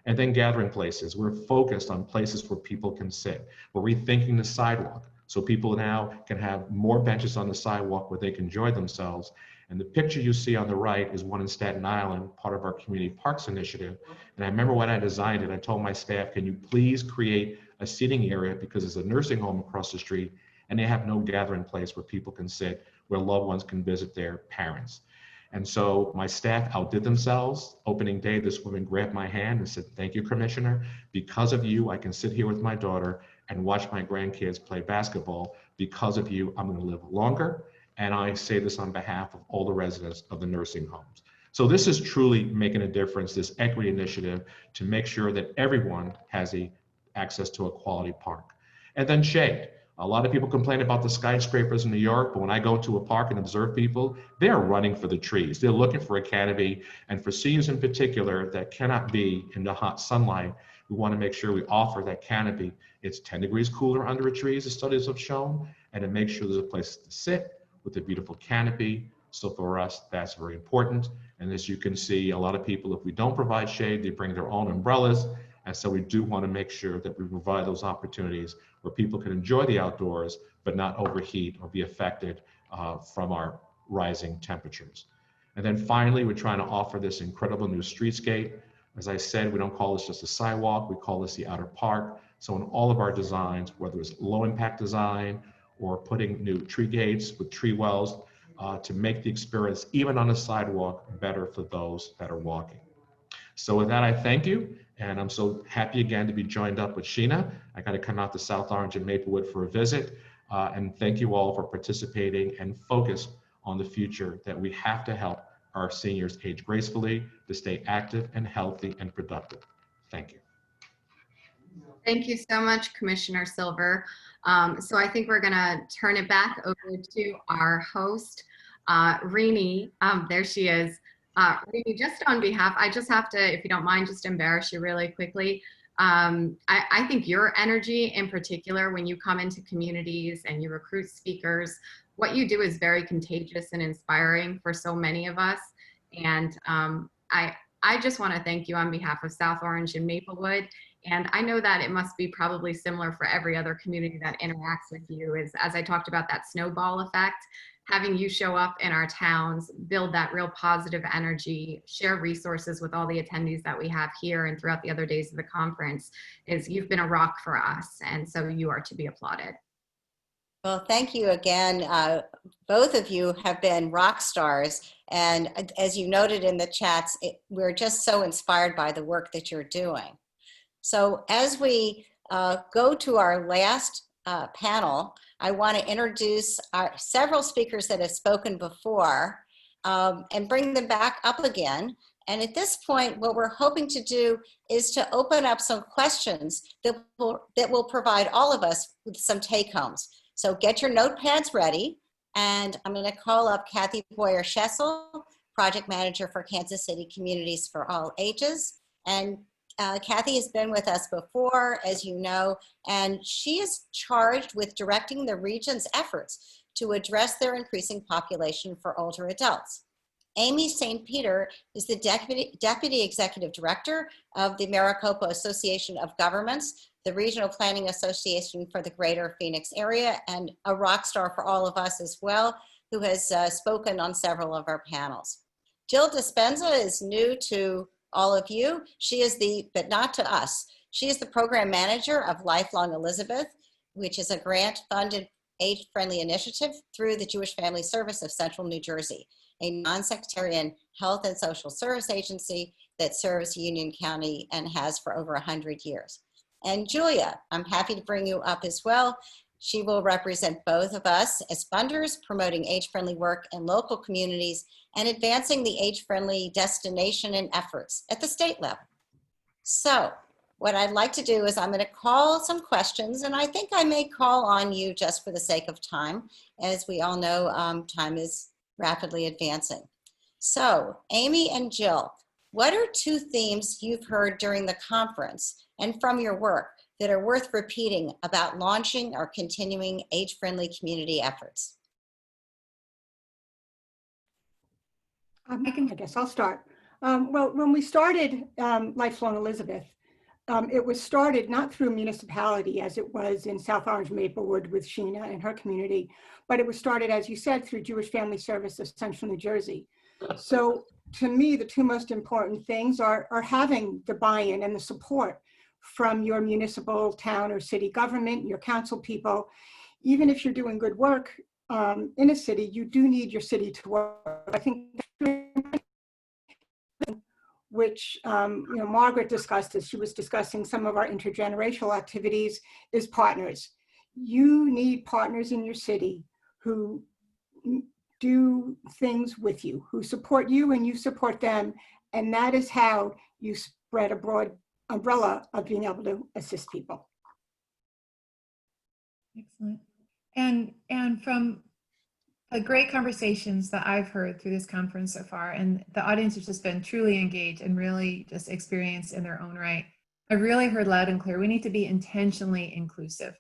And then gathering places. We're focused on places where people can sit. We're rethinking the sidewalk, so people now can have more benches on the sidewalk where they can enjoy themselves. And the picture you see on the right is one in Staten Island, part of our community parks initiative. And I remember when I designed it, I told my staff, can you please create a seating area, because there's a nursing home across the street and they have no gathering place where people can sit, where loved ones can visit their parents. And so my staff outdid themselves. Opening day, this woman grabbed my hand and said, thank you, Commissioner. Because of you, I can sit here with my daughter and watch my grandkids play basketball. Because of you, I'm gonna live longer. And I say this on behalf of all the residents of the nursing homes. So this is truly making a difference, this equity initiative, to make sure that everyone has access to a quality park. And then shade. A lot of people complain about the skyscrapers in New York, but when I go to a park and observe people, they're running for the trees. They're looking for a canopy. And for seniors in particular that cannot be in the hot sunlight, we want to make sure we offer that canopy. It's 10 degrees cooler under a tree, as the studies have shown, and to make sure there's a place to sit with a beautiful canopy. So for us, that's very important. And as you can see, a lot of people, if we don't provide shade, they bring their own umbrellas. And so we do want to make sure that we provide those opportunities where people can enjoy the outdoors, but not overheat or be affected from our rising temperatures. And then finally, we're trying to offer this incredible new streetscape. As I said, we don't call this just a sidewalk, we call this the outer park. So in all of our designs, whether it's low impact design or putting new tree gates with tree wells to make the experience, even on the sidewalk, better for those that are walking. So with that, I thank you. And I'm so happy again to be joined up with Sheena. I got to come out to South Orange and Maplewood for a visit. And thank you all for participating and focus on the future, that we have to help our seniors age gracefully, to stay active and healthy and productive. Thank you. Thank you so much, Commissioner Silver. So I think we're gonna turn it back over to our host, Rini. There she is. Rini, just on behalf, I just have to, if you don't mind, just embarrass you really quickly. I think your energy in particular, when you come into communities and you recruit speakers, what you do is very contagious and inspiring for so many of us. And I just want to thank you on behalf of South Orange and Maplewood. And I know that it must be probably similar for every other community that interacts with you, is, as I talked about, that snowball effect. Having you show up in our towns, build that real positive energy, share resources with all the attendees that we have here and throughout the other days of the conference, is you've been a rock for us. And so you are to be applauded. Well, thank you again. Both of you have been rock stars. And as you noted in the chats, we're just so inspired by the work that you're doing. So as we go to our last panel, I want to introduce several speakers that have spoken before and bring them back up again. And at this point, what we're hoping to do is to open up some questions that will provide all of us with some take-homes. So get your notepads ready. And I'm going to call up Kathy Boyer-Schessel, Project Manager for Kansas City Communities for All Ages. And Kathy has been with us before, as you know, and she is charged with directing the region's efforts to address their increasing population for older adults. Amy St. Peter is the Deputy Executive Director of the Maricopa Association of Governments, the Regional Planning Association for the Greater Phoenix area, and a rock star for all of us as well, who has spoken on several of our panels. Jill Dispenza is new to all of you. She is but not to us. She is the Program Manager of Lifelong Elizabeth, which is a grant-funded age-friendly initiative through the Jewish Family Service of Central New Jersey, a non-sectarian health and social service agency that serves Union County and has for over 100 years. And Julia, I'm happy to bring you up as well. She will represent both of us as funders, promoting age-friendly work in local communities and advancing the age-friendly destination and efforts at the state level. So what I'd like to do is I'm going to call some questions, and I think I may call on you just for the sake of time. As we all know, time is rapidly advancing. So Amy and Jill, what are two themes you've heard during the conference and from your work that are worth repeating about launching or continuing age-friendly community efforts? I guess I'll start. Well, when we started Lifelong Elizabeth, it was started not through a municipality as it was in South Orange Maplewood with Sheena and her community, but it was started, as you said, through Jewish Family Service of Central New Jersey. So to me, the two most important things are having the buy-in and the support from your municipal, town, or city government, your council people. Even if you're doing good work in a city, you do need your city to work. I think which Margaret discussed as she was discussing some of our intergenerational activities, is partners. You need partners in your city who do things with you, who support you and you support them. And that is how you spread a broad umbrella of being able to assist people. Excellent. And from the great conversations that I've heard through this conference so far, and the audience has just been truly engaged and really just experienced in their own right, I've really heard loud and clear, we need to be intentionally inclusive.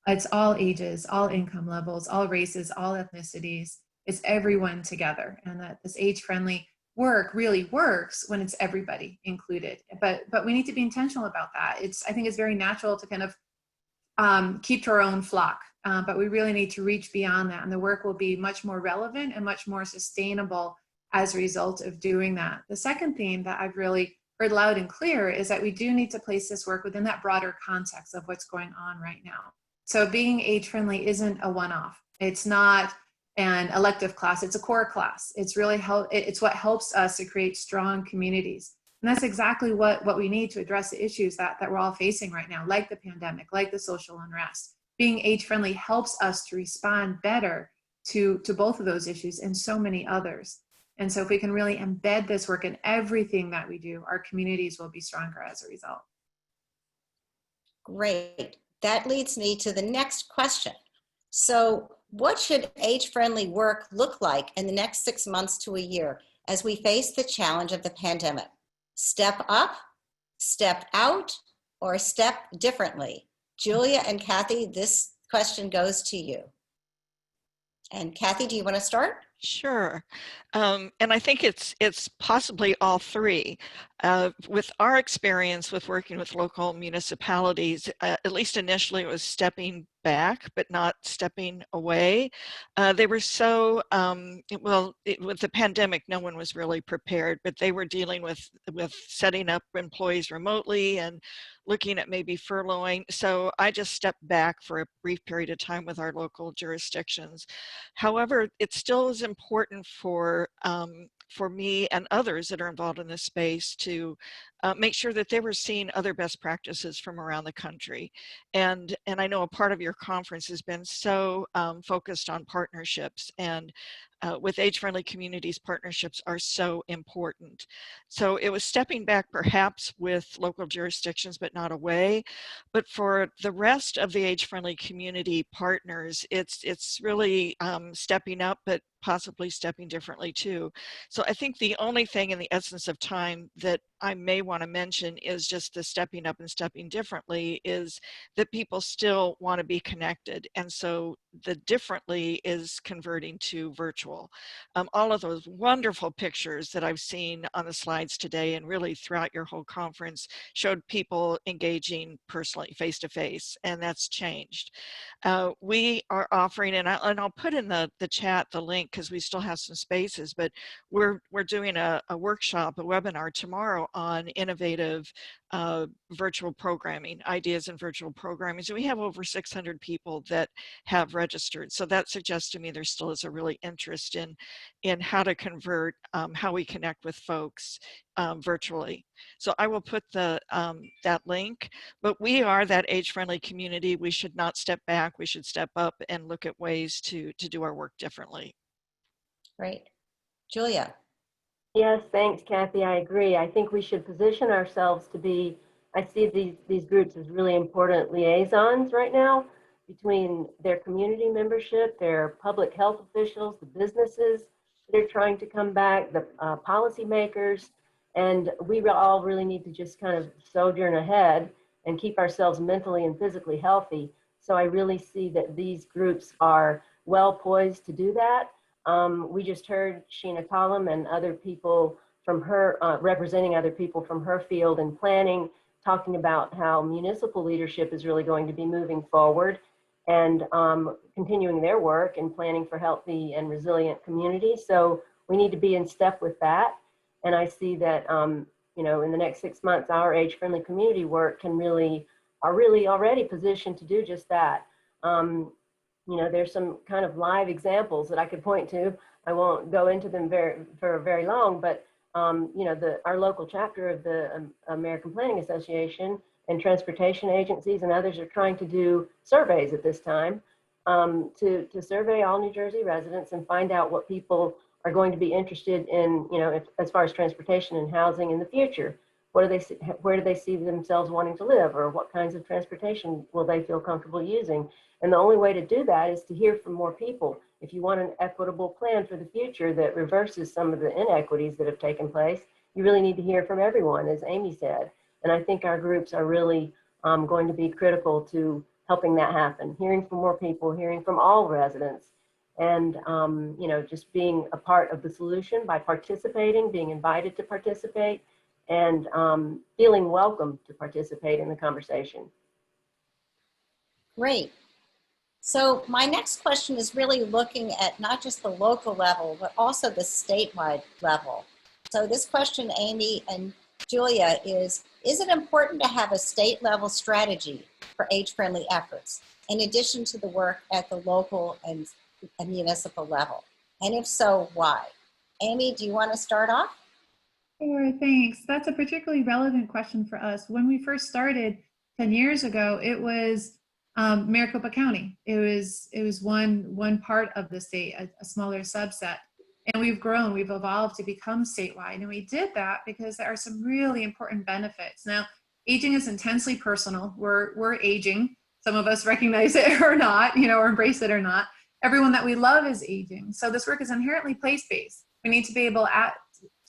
It's all ages, all income levels, all races, all ethnicities. It's everyone together, and that this age-friendly work really works when it's everybody included. But we need to be intentional about that. I think it's very natural to kind of keep to our own flock. But we really need to reach beyond that, and the work will be much more relevant and much more sustainable as a result of doing that. The second theme that I've really heard loud and clear is that we do need to place this work within that broader context of what's going on right now. So being age-friendly isn't a one-off. It's not an elective class, it's a core class. It's really it's what helps us to create strong communities. And that's exactly what we need to address the issues that we're all facing right now, like the pandemic, like the social unrest. Being age-friendly helps us to respond better to both of those issues and so many others. And so if we can really embed this work in everything that we do, our communities will be stronger as a result. Great. That leads me to the next question. So what should age-friendly work look like in the next 6 months to a year as we face the challenge of the pandemic? Step up, step out, or step differently? Julia and Kathy, this question goes to you. And Kathy, do you want to start? Sure. And I think it's possibly all three. With our experience with working with local municipalities, at least initially it was stepping back, but not stepping away. They were so, with the pandemic, no one was really prepared, but they were dealing with setting up employees remotely and looking at maybe furloughing. So I just stepped back for a brief period of time with our local jurisdictions. However, it still is important for me and others that are involved in this space to make sure that they were seeing other best practices from around the country. And I know a part of your conference has been so focused on partnerships, and with age-friendly communities, partnerships are so important. So it was stepping back perhaps with local jurisdictions, but not away. But for the rest of the age-friendly community partners, it's really stepping up, but possibly stepping differently too. So I think the only thing in the essence of time that I may want to mention is just the stepping up and stepping differently is that people still want to be connected. And so the differently is converting to virtual. All of those wonderful pictures that I've seen on the slides today and really throughout your whole conference showed people engaging personally, face to face, and that's changed. We are offering, and I'll put in the chat the link because we still have some spaces, but we're doing a workshop, a webinar tomorrow on innovative virtual programming, ideas in virtual programming. So we have over 600 people that have registered. So that suggests to me there still is a really interest in how to convert, how we connect with folks virtually. So I will put that link, but we are that age-friendly community. We should not step back. We should step up and look at ways to do our work differently. Great. Julia. Yes, thanks, Kathy. I agree. I think we should position ourselves to be, I see these groups as really important liaisons right now between their community membership, their public health officials, the businesses that are trying to come back, the policymakers, and we all really need to just kind of sojourn ahead and keep ourselves mentally and physically healthy. So I really see that these groups are well poised to do that. We just heard Sheena Collum and other people from her, representing other people from her field in planning, talking about how municipal leadership is really going to be moving forward and continuing their work in planning for healthy and resilient communities. So we need to be in step with that. And I see that, you know, in the next 6 months, our age-friendly community work are really already positioned to do just that. You know, there's some kind of live examples that I could point to. I won't go into them for very long, but you know, our local chapter of the American Planning Association and transportation agencies and others are trying to do surveys at this time to survey all New Jersey residents and find out what people are going to be interested in, you know, as far as transportation and housing in the future. What do they see, where do they see themselves wanting to live, or what kinds of transportation will they feel comfortable using? And the only way to do that is to hear from more people. If you want an equitable plan for the future that reverses some of the inequities that have taken place, you really need to hear from everyone, as Amy said. And I think our groups are really going to be critical to helping that happen. Hearing from more people, hearing from all residents, and you know, just being a part of the solution by participating, being invited to participate, and feeling welcome to participate in the conversation. Great. So my next question is really looking at not just the local level, but also the statewide level. So this question, Amy and Julia, is it important to have a state level strategy for age-friendly efforts, in addition to the work at the local and municipal level? And if so, why? Amy, do you want to start off? Sure, thanks. That's a particularly relevant question for us. When we first started 10 years ago, it was Maricopa County. It was one part of the state, a smaller subset. And we've grown, we've evolved to become statewide. And we did that because there are some really important benefits. Now, aging is intensely personal. We're aging. Some of us recognize it or not, you know, or embrace it or not. Everyone that we love is aging. So this work is inherently place-based. We need to be able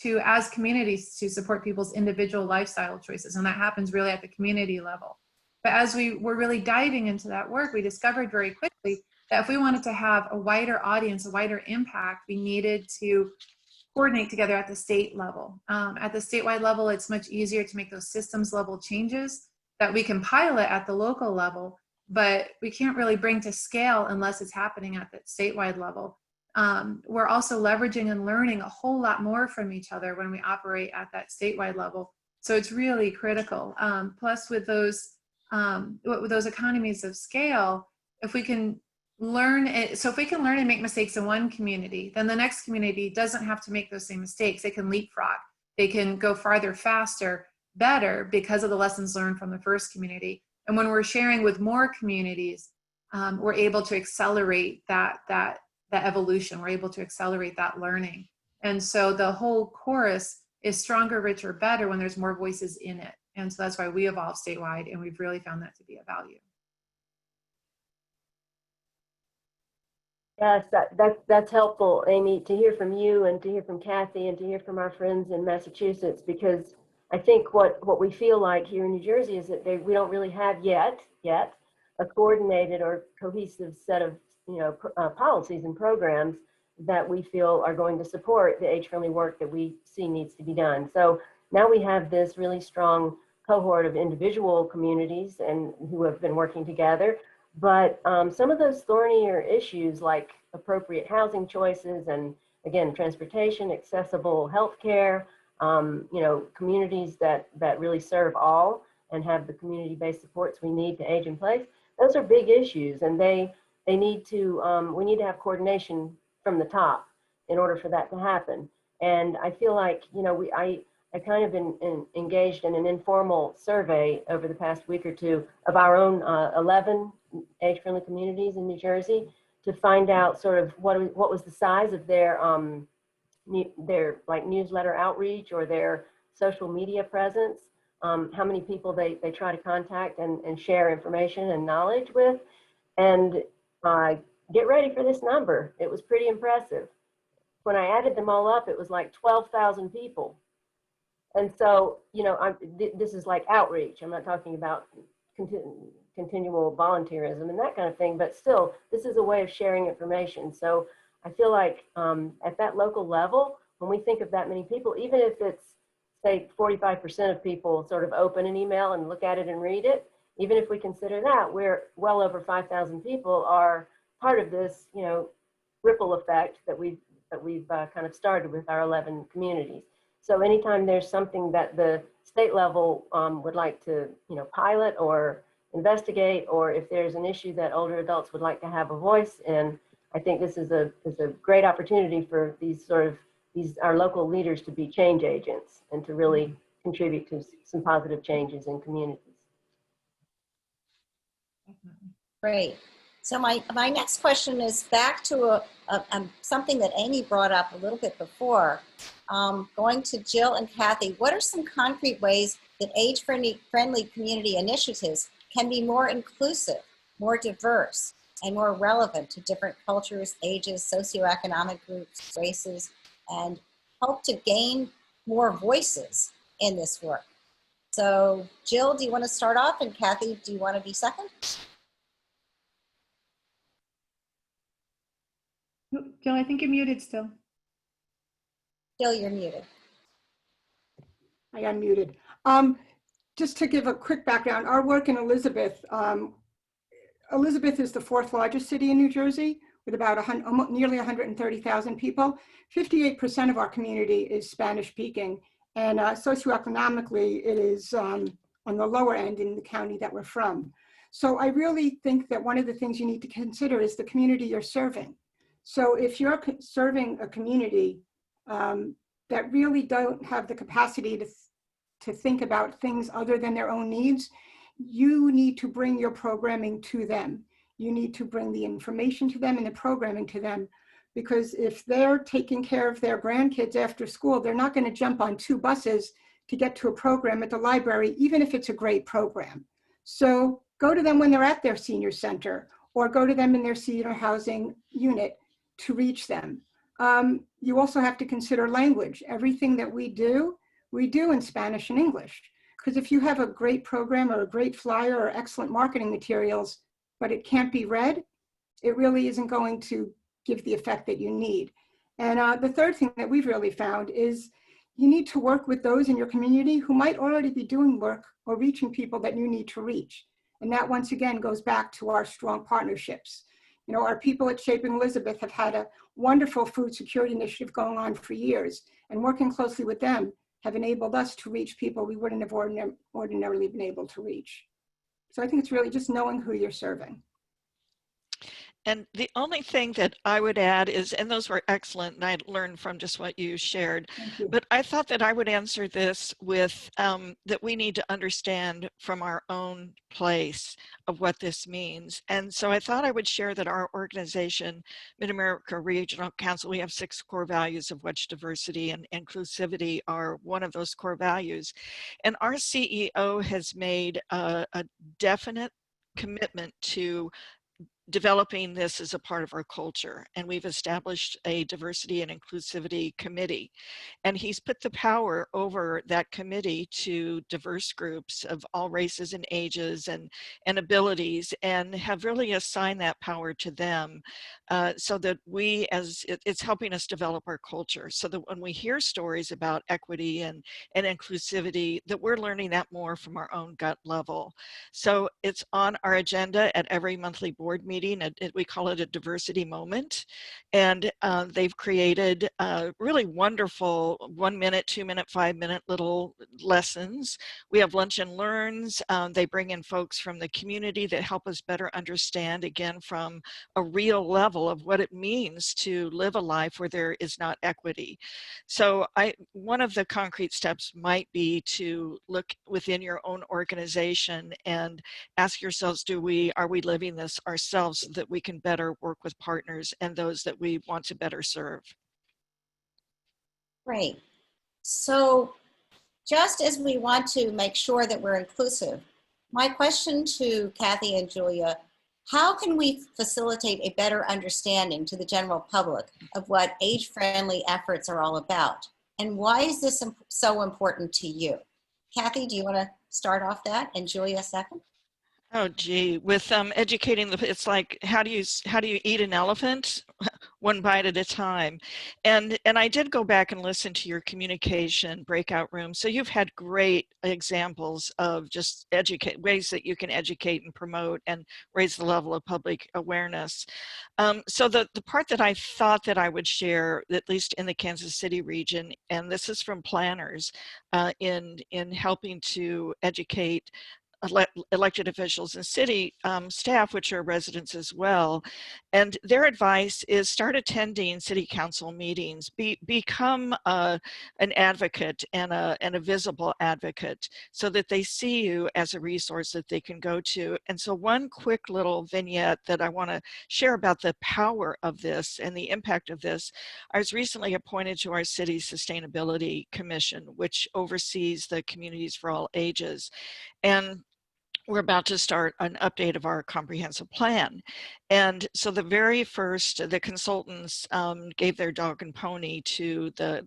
to, as communities, to support people's individual lifestyle choices. And that happens really at the community level. But as we were really diving into that work, we discovered very quickly that if we wanted to have a wider audience, a wider impact, we needed to coordinate together at the state level. At the statewide level, it's much easier to make those systems level changes that we can pilot at the local level, but we can't really bring to scale unless it's happening at the statewide level. We're also leveraging and learning a whole lot more from each other when we operate at that statewide level. So it's really critical. Plus with those economies of scale, if we can learn it, so if we can learn and make mistakes in one community, then the next community doesn't have to make those same mistakes. They can leapfrog. They can go farther, faster, better because of the lessons learned from the first community. And when we're sharing with more communities, we're able to accelerate that evolution. We're able to accelerate that learning. And so the whole chorus is stronger, richer, better when there's more voices in it. And so that's why we evolve statewide, and we've really found that to be a value. Yes, that's helpful, Amy, to hear from you and to hear from Kathy and to hear from our friends in Massachusetts, because I think what we feel like here in New Jersey is that we don't really have yet a coordinated or cohesive set of policies and programs that we feel are going to support the age-friendly work that we see needs to be done. So now we have this really strong cohort of individual communities and who have been working together. But some of those thornier issues like appropriate housing choices and, again, transportation, accessible healthcare, communities that really serve all and have the community-based supports we need to age in place, those are big issues, and they need to, we need to have coordination from the top in order for that to happen. And I feel like, I kind of been engaged in an informal survey over the past week or two of our own 11 age-friendly communities in New Jersey to find out sort of what was the size of their like newsletter outreach or their social media presence, how many people they try to contact and share information and knowledge with. And get ready for this number. It was pretty impressive. When I added them all up, it was like 12,000 people. And so, this is like outreach. I'm not talking about continual volunteerism and that kind of thing, but still, this is a way of sharing information. So I feel like at that local level, when we think of that many people, even if it's, say, 45% of people sort of open an email and look at it and read it, even if we consider that, we're well over 5,000 people are part of this, ripple effect that we've kind of started with our 11 communities. So anytime there's something that the state level would like to, pilot or investigate, or if there's an issue that older adults would like to have a voice in, I think this is a great opportunity for our local leaders to be change agents and to really contribute to some positive changes in communities. Great. So my next question is back to something that Amy brought up a little bit before. Going to Jill and Kathy, what are some concrete ways that age-friendly community initiatives can be more inclusive, more diverse, and more relevant to different cultures, ages, socioeconomic groups, races, and help to gain more voices in this work? So Jill, do you want to start off? And Kathy, do you want to be second? Jill, I think you're muted still. Jill, you're muted. I unmuted. Just to give a quick background, our work in Elizabeth, Elizabeth is the 4th largest city in New Jersey with about nearly 130,000 people. 58% of our community is Spanish speaking, and socioeconomically it is on the lower end in the county that we're from. So I really think that one of the things you need to consider is the community you're serving. So if you're serving a community that really don't have the capacity to think about things other than their own needs, you need to bring your programming to them. You need to bring the information to them and the programming to them, because if they're taking care of their grandkids after school, they're not going to jump on 2 buses to get to a program at the library, even if it's a great program. So go to them when they're at their senior center, or go to them in their senior housing unit to reach them. You also have to consider language. Everything that we do in Spanish and English. Because if you have a great program or a great flyer or excellent marketing materials, but it can't be read, it really isn't going to give the effect that you need. And the third thing that we've really found is you need to work with those in your community who might already be doing work or reaching people that you need to reach. And that once again goes back to our strong partnerships. You know, our people at Shaping Elizabeth have had a wonderful food security initiative going on for years, and working closely with them have enabled us to reach people we wouldn't have ordinarily been able to reach. So I think it's really just knowing who you're serving. And the only thing that I would add is, and those were excellent, and I learned from just what you shared, but I thought that I would answer this with that we need to understand from our own place of what this means. And so I thought I would share that our organization, Mid-America Regional Council, we have 6 core values, of which diversity and inclusivity are one of those core values. And our CEO has made a definite commitment to developing this as a part of our culture. And we've established a diversity and inclusivity committee. And he's put the power over that committee to diverse groups of all races and ages and abilities, and have really assigned that power to them so that we, it's helping us develop our culture, so that when we hear stories about equity and inclusivity, that we're learning that more from our own gut level. So it's on our agenda at every monthly board meeting. We call it a diversity moment. And they've created really wonderful 1 minute, 2 minute, 5 minute little lessons. We have lunch and learns. They bring in folks from the community that help us better understand, again, from a real level of what it means to live a life where there is not equity. So one of the concrete steps might be to look within your own organization and ask yourselves, are we living this ourselves so that we can better work with partners and those that we want to better serve? Great. So just as we want to make sure that we're inclusive, my question to Kathy and Julia, how can we facilitate a better understanding to the general public of what age-friendly efforts are all about? And why is this so important to you? Kathy, do you want to start off that, and Julia second? Oh, gee, with educating it's like, how do you eat an elephant? One bite at a time. And I did go back and listen to your communication breakout room. So you've had great examples of just ways that you can educate and promote and raise the level of public awareness. So the part that I thought that I would share, at least in the Kansas City region, and this is from planners in helping to educate elected officials and city staff, which are residents as well. And their advice is start attending city council meetings, become an advocate and a visible advocate, so that they see you as a resource that they can go to. And so one quick little vignette that I want to share about the power of this and the impact of this. I was recently appointed to our city's Sustainability Commission, which oversees the communities for all ages. And we're about to start an update of our comprehensive plan. And so the very first, the consultants gave their dog and pony to the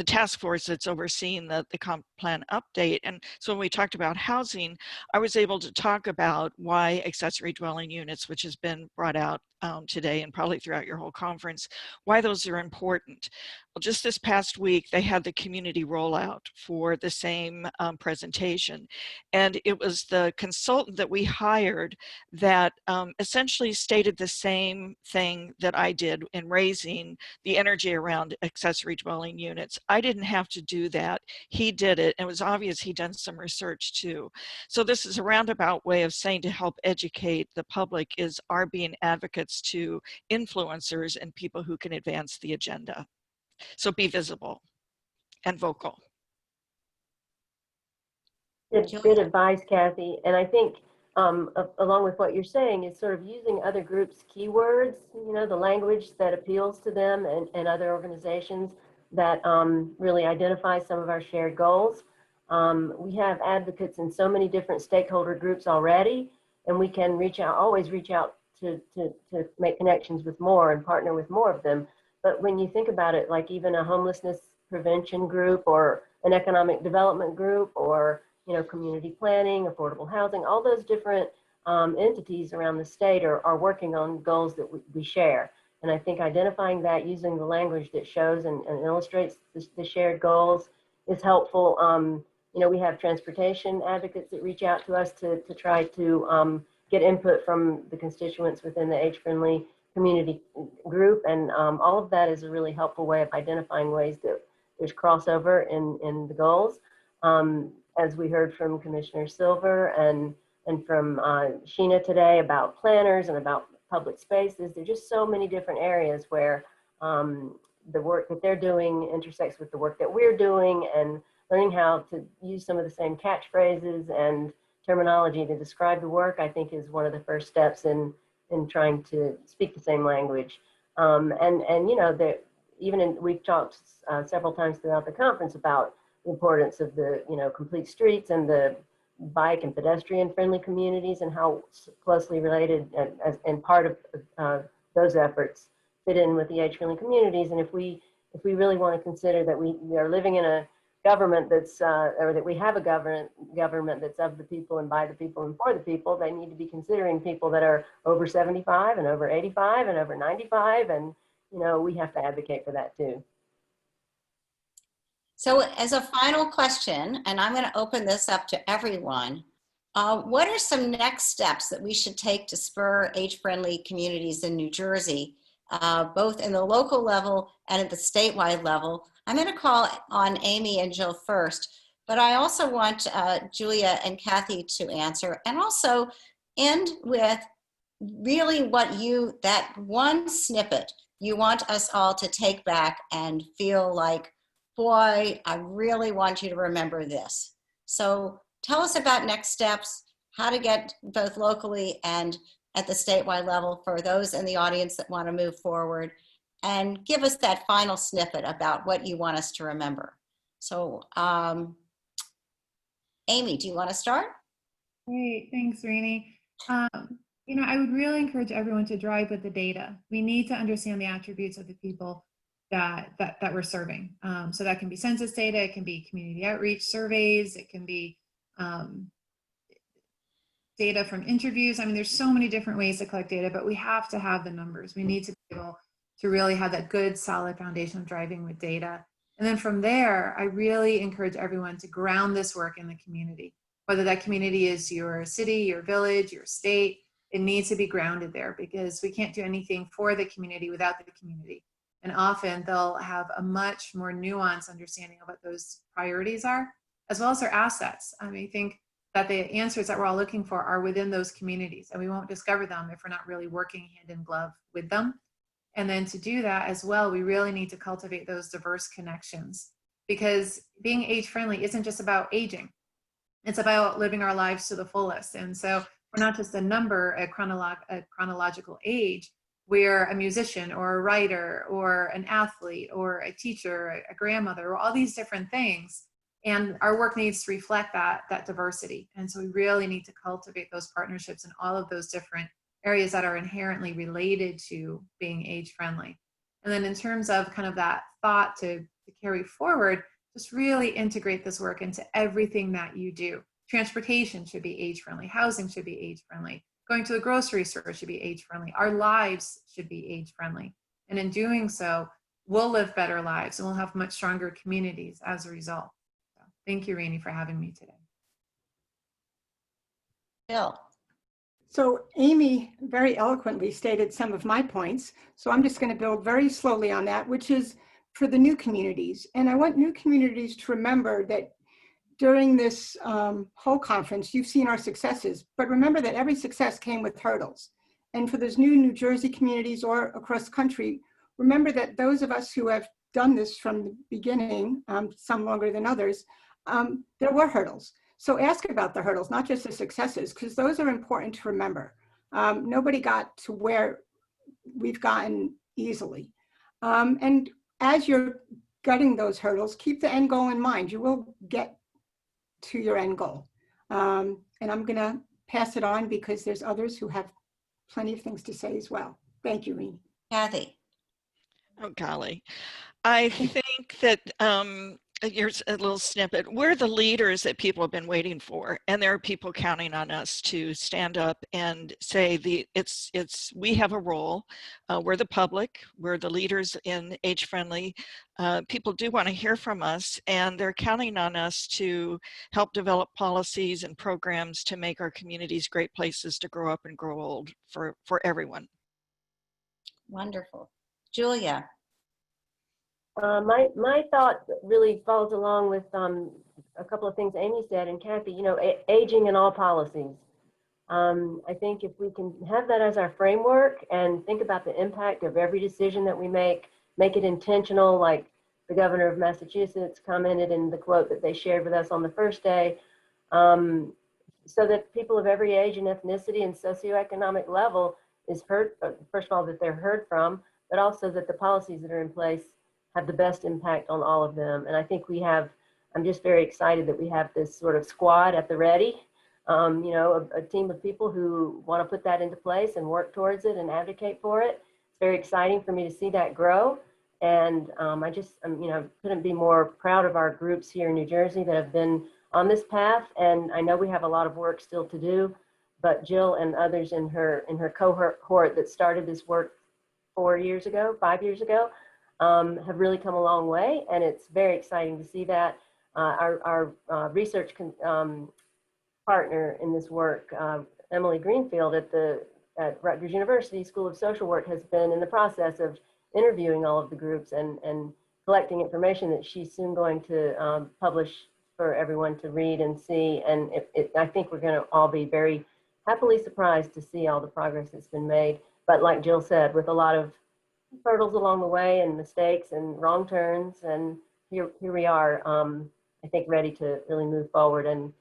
task force that's overseeing the comp plan update. And so when we talked about housing, I was able to talk about why accessory dwelling units, which has been brought out today and probably throughout your whole conference, why those are important. Well, just this past week, they had the community rollout for the same presentation. And it was the consultant that we hired that essentially stated the same thing that I did in raising the energy around accessory dwelling units. I didn't have to do that. He did it. And it was obvious he'd done some research too. So this is a roundabout way of saying, to help educate the public, is our being advocates to influencers and people who can advance the agenda. So be visible and vocal. Good advice, Kathy. And I think along with what you're saying is sort of using other groups' keywords, you know, the language that appeals to them, and other organizations that really identify some of our shared goals. We have advocates in so many different stakeholder groups already, and we can always reach out to make connections with more and partner with more of them. But when you think about it, like even a homelessness prevention group or an economic development group, or, you know, community planning, affordable housing, all those different entities around the state are working on goals that we share. And I think identifying that using the language that shows and illustrates the shared goals is helpful. You know, we have transportation advocates that reach out to us to try to get input from the constituents within the age-friendly community group. And all of that is a really helpful way of identifying ways that there's crossover in the goals. As we heard from Commissioner Silver and from Sheena today about planners and about public spaces, there's just so many different areas where the work that they're doing intersects with the work that we're doing, and learning how to use some of the same catchphrases and terminology to describe the work, I think, is one of the first steps in trying to speak the same language. And you know, that we've talked several times throughout the conference about the importance of the, you know, complete streets and the bike and pedestrian friendly communities, and how closely related and part of those efforts fit in with the age-friendly communities. And if we really want to consider that we are living in a government that's, or that we have a government that's of the people and by the people and for the people, they need to be considering people that are over 75 and over 85 and over 95. And, you know, we have to advocate for that too. So as a final question, and I'm going to open this up to everyone, what are some next steps that we should take to spur age-friendly communities in New Jersey, both in the local level and at the statewide level? I'm going to call on Amy and Jill first, but I also want Julia and Kathy to answer, and also end with really that one snippet you want us all to take back and feel like, boy, I really want you to remember this. So tell us about next steps, how to get both locally and at the statewide level for those in the audience that want to move forward, and give us that final snippet about what you want us to remember. So Amy, do you want to start? Great, thanks, Rainey. You know, I would really encourage everyone to drive with the data. We need to understand the attributes of the people that we're serving. So that can be census data, it can be community outreach surveys, it can be data from interviews. I mean, there's so many different ways to collect data, but we have to have the numbers. We need to be able to really have that good, solid foundation of driving with data. And then from there, I really encourage everyone to ground this work in the community. Whether that community is your city, your village, your state, it needs to be grounded there, because we can't do anything for the community without the community. And often they'll have a much more nuanced understanding of what those priorities are, as well as their assets. I mean, I think that the answers that we're all looking for are within those communities, and we won't discover them if we're not really working hand in glove with them. And then to do that as well, we really need to cultivate those diverse connections, because being age friendly isn't just about aging. It's about living our lives to the fullest. And so we're not just a number, a chronological age. We're a musician or a writer or an athlete or a teacher, a grandmother, or all these different things. And our work needs to reflect that diversity. And so we really need to cultivate those partnerships in all of those different areas that are inherently related to being age friendly. And then in terms of kind of that thought to carry forward, just really integrate this work into everything that you do. Transportation should be age friendly. Housing should be age friendly. Going to the grocery store should be age friendly. Our lives should be age friendly. And in doing so, we'll live better lives and we'll have much stronger communities as a result. So, thank you, Rainey, for having me today. Jill. So Amy very eloquently stated some of my points. So I'm just going to build very slowly on that, which is for the new communities. And I want new communities to remember that during this whole conference, you've seen our successes, but remember that every success came with hurdles. And for those New Jersey communities or across the country, remember that those of us who have done this from the beginning, some longer than others, there were hurdles. So ask about the hurdles, not just the successes, because those are important to remember. Nobody got to where we've gotten easily. And as you're gutting those hurdles, keep the end goal in mind. You will get to your end goal. And I'm gonna pass it on because there's others who have plenty of things to say as well. Thank you, Rainey. Kathy. Oh, golly. I think that here's a little snippet. We're the leaders that people have been waiting for, and there are people counting on us to stand up and say we have a role. We're the public. We're the leaders in age-friendly. People do want to hear from us, and they're counting on us to help develop policies and programs to make our communities great places to grow up and grow old for everyone. Wonderful. Julia. My thought really follows along with a couple of things Amy said, and Kathy, you know, aging in all policies. I think if we can have that as our framework and think about the impact of every decision that we make it intentional, like the governor of Massachusetts commented in the quote that they shared with us on the first day, so that people of every age and ethnicity and socioeconomic level is heard, first of all, that they're heard from, but also that the policies that are in place have the best impact on all of them. And I think I'm just very excited that we have this sort of squad at the ready, you know, a team of people who want to put that into place and work towards it and advocate for it. It's very exciting for me to see that grow. And you know, couldn't be more proud of our groups here in New Jersey that have been on this path. And I know we have a lot of work still to do, but Jill and others in her cohort that started this work 5 years ago, have really come a long way, and it's very exciting to see that. Our research partner in this work, Emily Greenfield at Rutgers University School of Social Work, has been in the process of interviewing all of the groups and collecting information that she's soon going to publish for everyone to read and see. And I think we're going to all be very happily surprised to see all the progress that's been made. But like Jill said, with a lot of hurdles along the way and mistakes and wrong turns, and here we are, I think, ready to really move forward and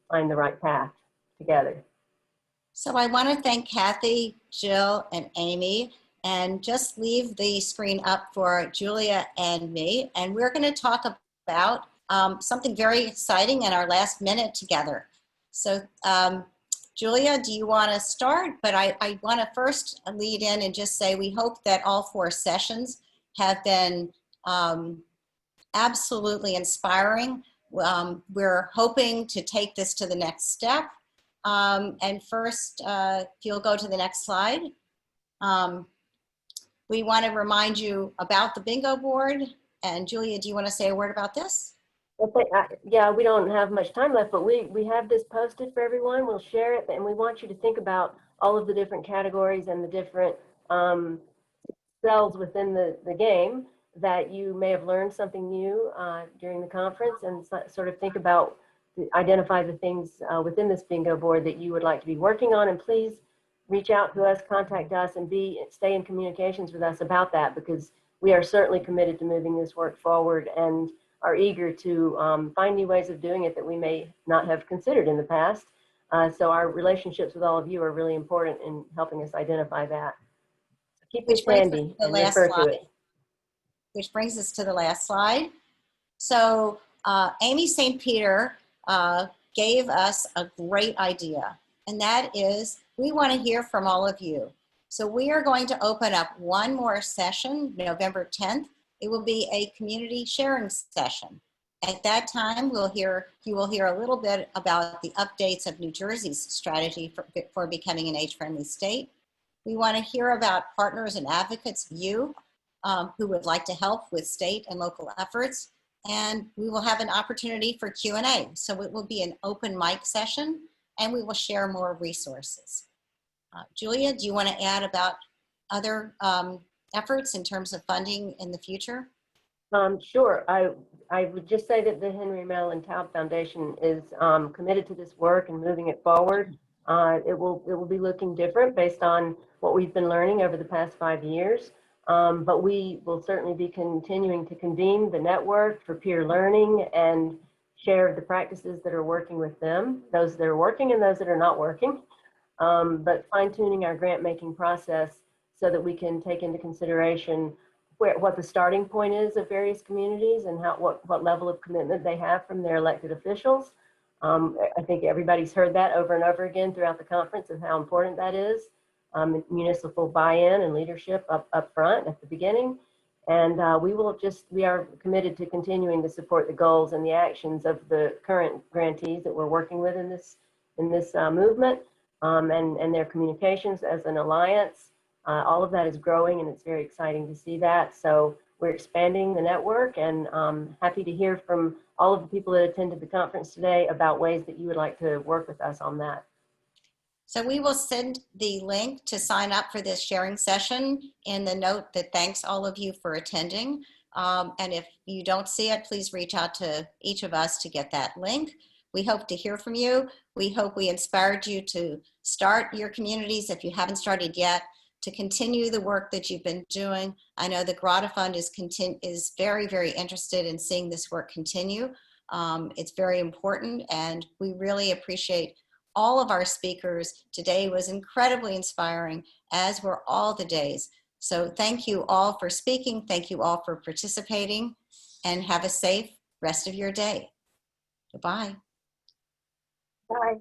find the right path together. So I want to thank Kathy, Jill, and Amy, and just leave the screen up for Julia and me. And we're going to talk about something very exciting in our last minute together. So Julia, do you want to start? But I want to first lead in and just say we hope that all 4 sessions have been absolutely inspiring. We're hoping to take this to the next step. And first, if you'll go to the next slide. We want to remind you about the bingo board. And Julia, do you want to say a word about this? Yeah, we don't have much time left, but we have this posted for everyone. We'll share it, and we want you to think about all of the different categories and the different cells within the game that you may have learned something new during the conference, and sort of think about, identify the things within this bingo board that you would like to be working on. And please reach out to us, contact us, and stay in communications with us about that, because we are certainly committed to moving this work forward and are eager to find new ways of doing it that we may not have considered in the past. So our relationships with all of you are really important in helping us identify that. Keep this handy and refer to it. Which brings us to the last slide. So Amy St. Peter gave us a great idea, and that is we want to hear from all of you. So we are going to open up one more session, November 10th. It will be a community sharing session. At that time, you will hear a little bit about the updates of New Jersey's strategy for becoming an age-friendly state. We want to hear about partners and advocates, you, who would like to help with state and local efforts. And we will have an opportunity for Q&A. So it will be an open mic session, and we will share more resources. Julia, do you want to add about other efforts in terms of funding in the future? Sure. I would just say that the Henry Mellon Taub Foundation is committed to this work and moving it forward. It will be looking different based on what we've been learning over the past 5 years. But we will certainly be continuing to convene the network for peer learning and share the practices that are working with them, those that are working and those that are not working. But fine-tuning our grant-making process so that we can take into consideration what the starting point is of various communities and what level of commitment they have from their elected officials. I think everybody's heard that over and over again throughout the conference of how important that is. Municipal buy-in and leadership up front at the beginning, And we are committed to continuing to support the goals and the actions of the current grantees that we're working with in this movement, and their communications as an alliance. All of that is growing, and it's very exciting to see that. So we're expanding the network, and happy to hear from all of the people that attended the conference today about ways that you would like to work with us on that. So we will send the link to sign up for this sharing session in the note that thanks all of you for attending. And if you don't see it, please reach out to each of us to get that link. We hope to hear from you. We hope we inspired you to start your communities if you haven't started yet, to continue the work that you've been doing. I know the Grata Fund is very, very interested in seeing this work continue. It's very important, and we really appreciate all of our speakers. Today was incredibly inspiring, as were all the days. So thank you all for speaking. Thank you all for participating, and have a safe rest of your day. Goodbye. Bye.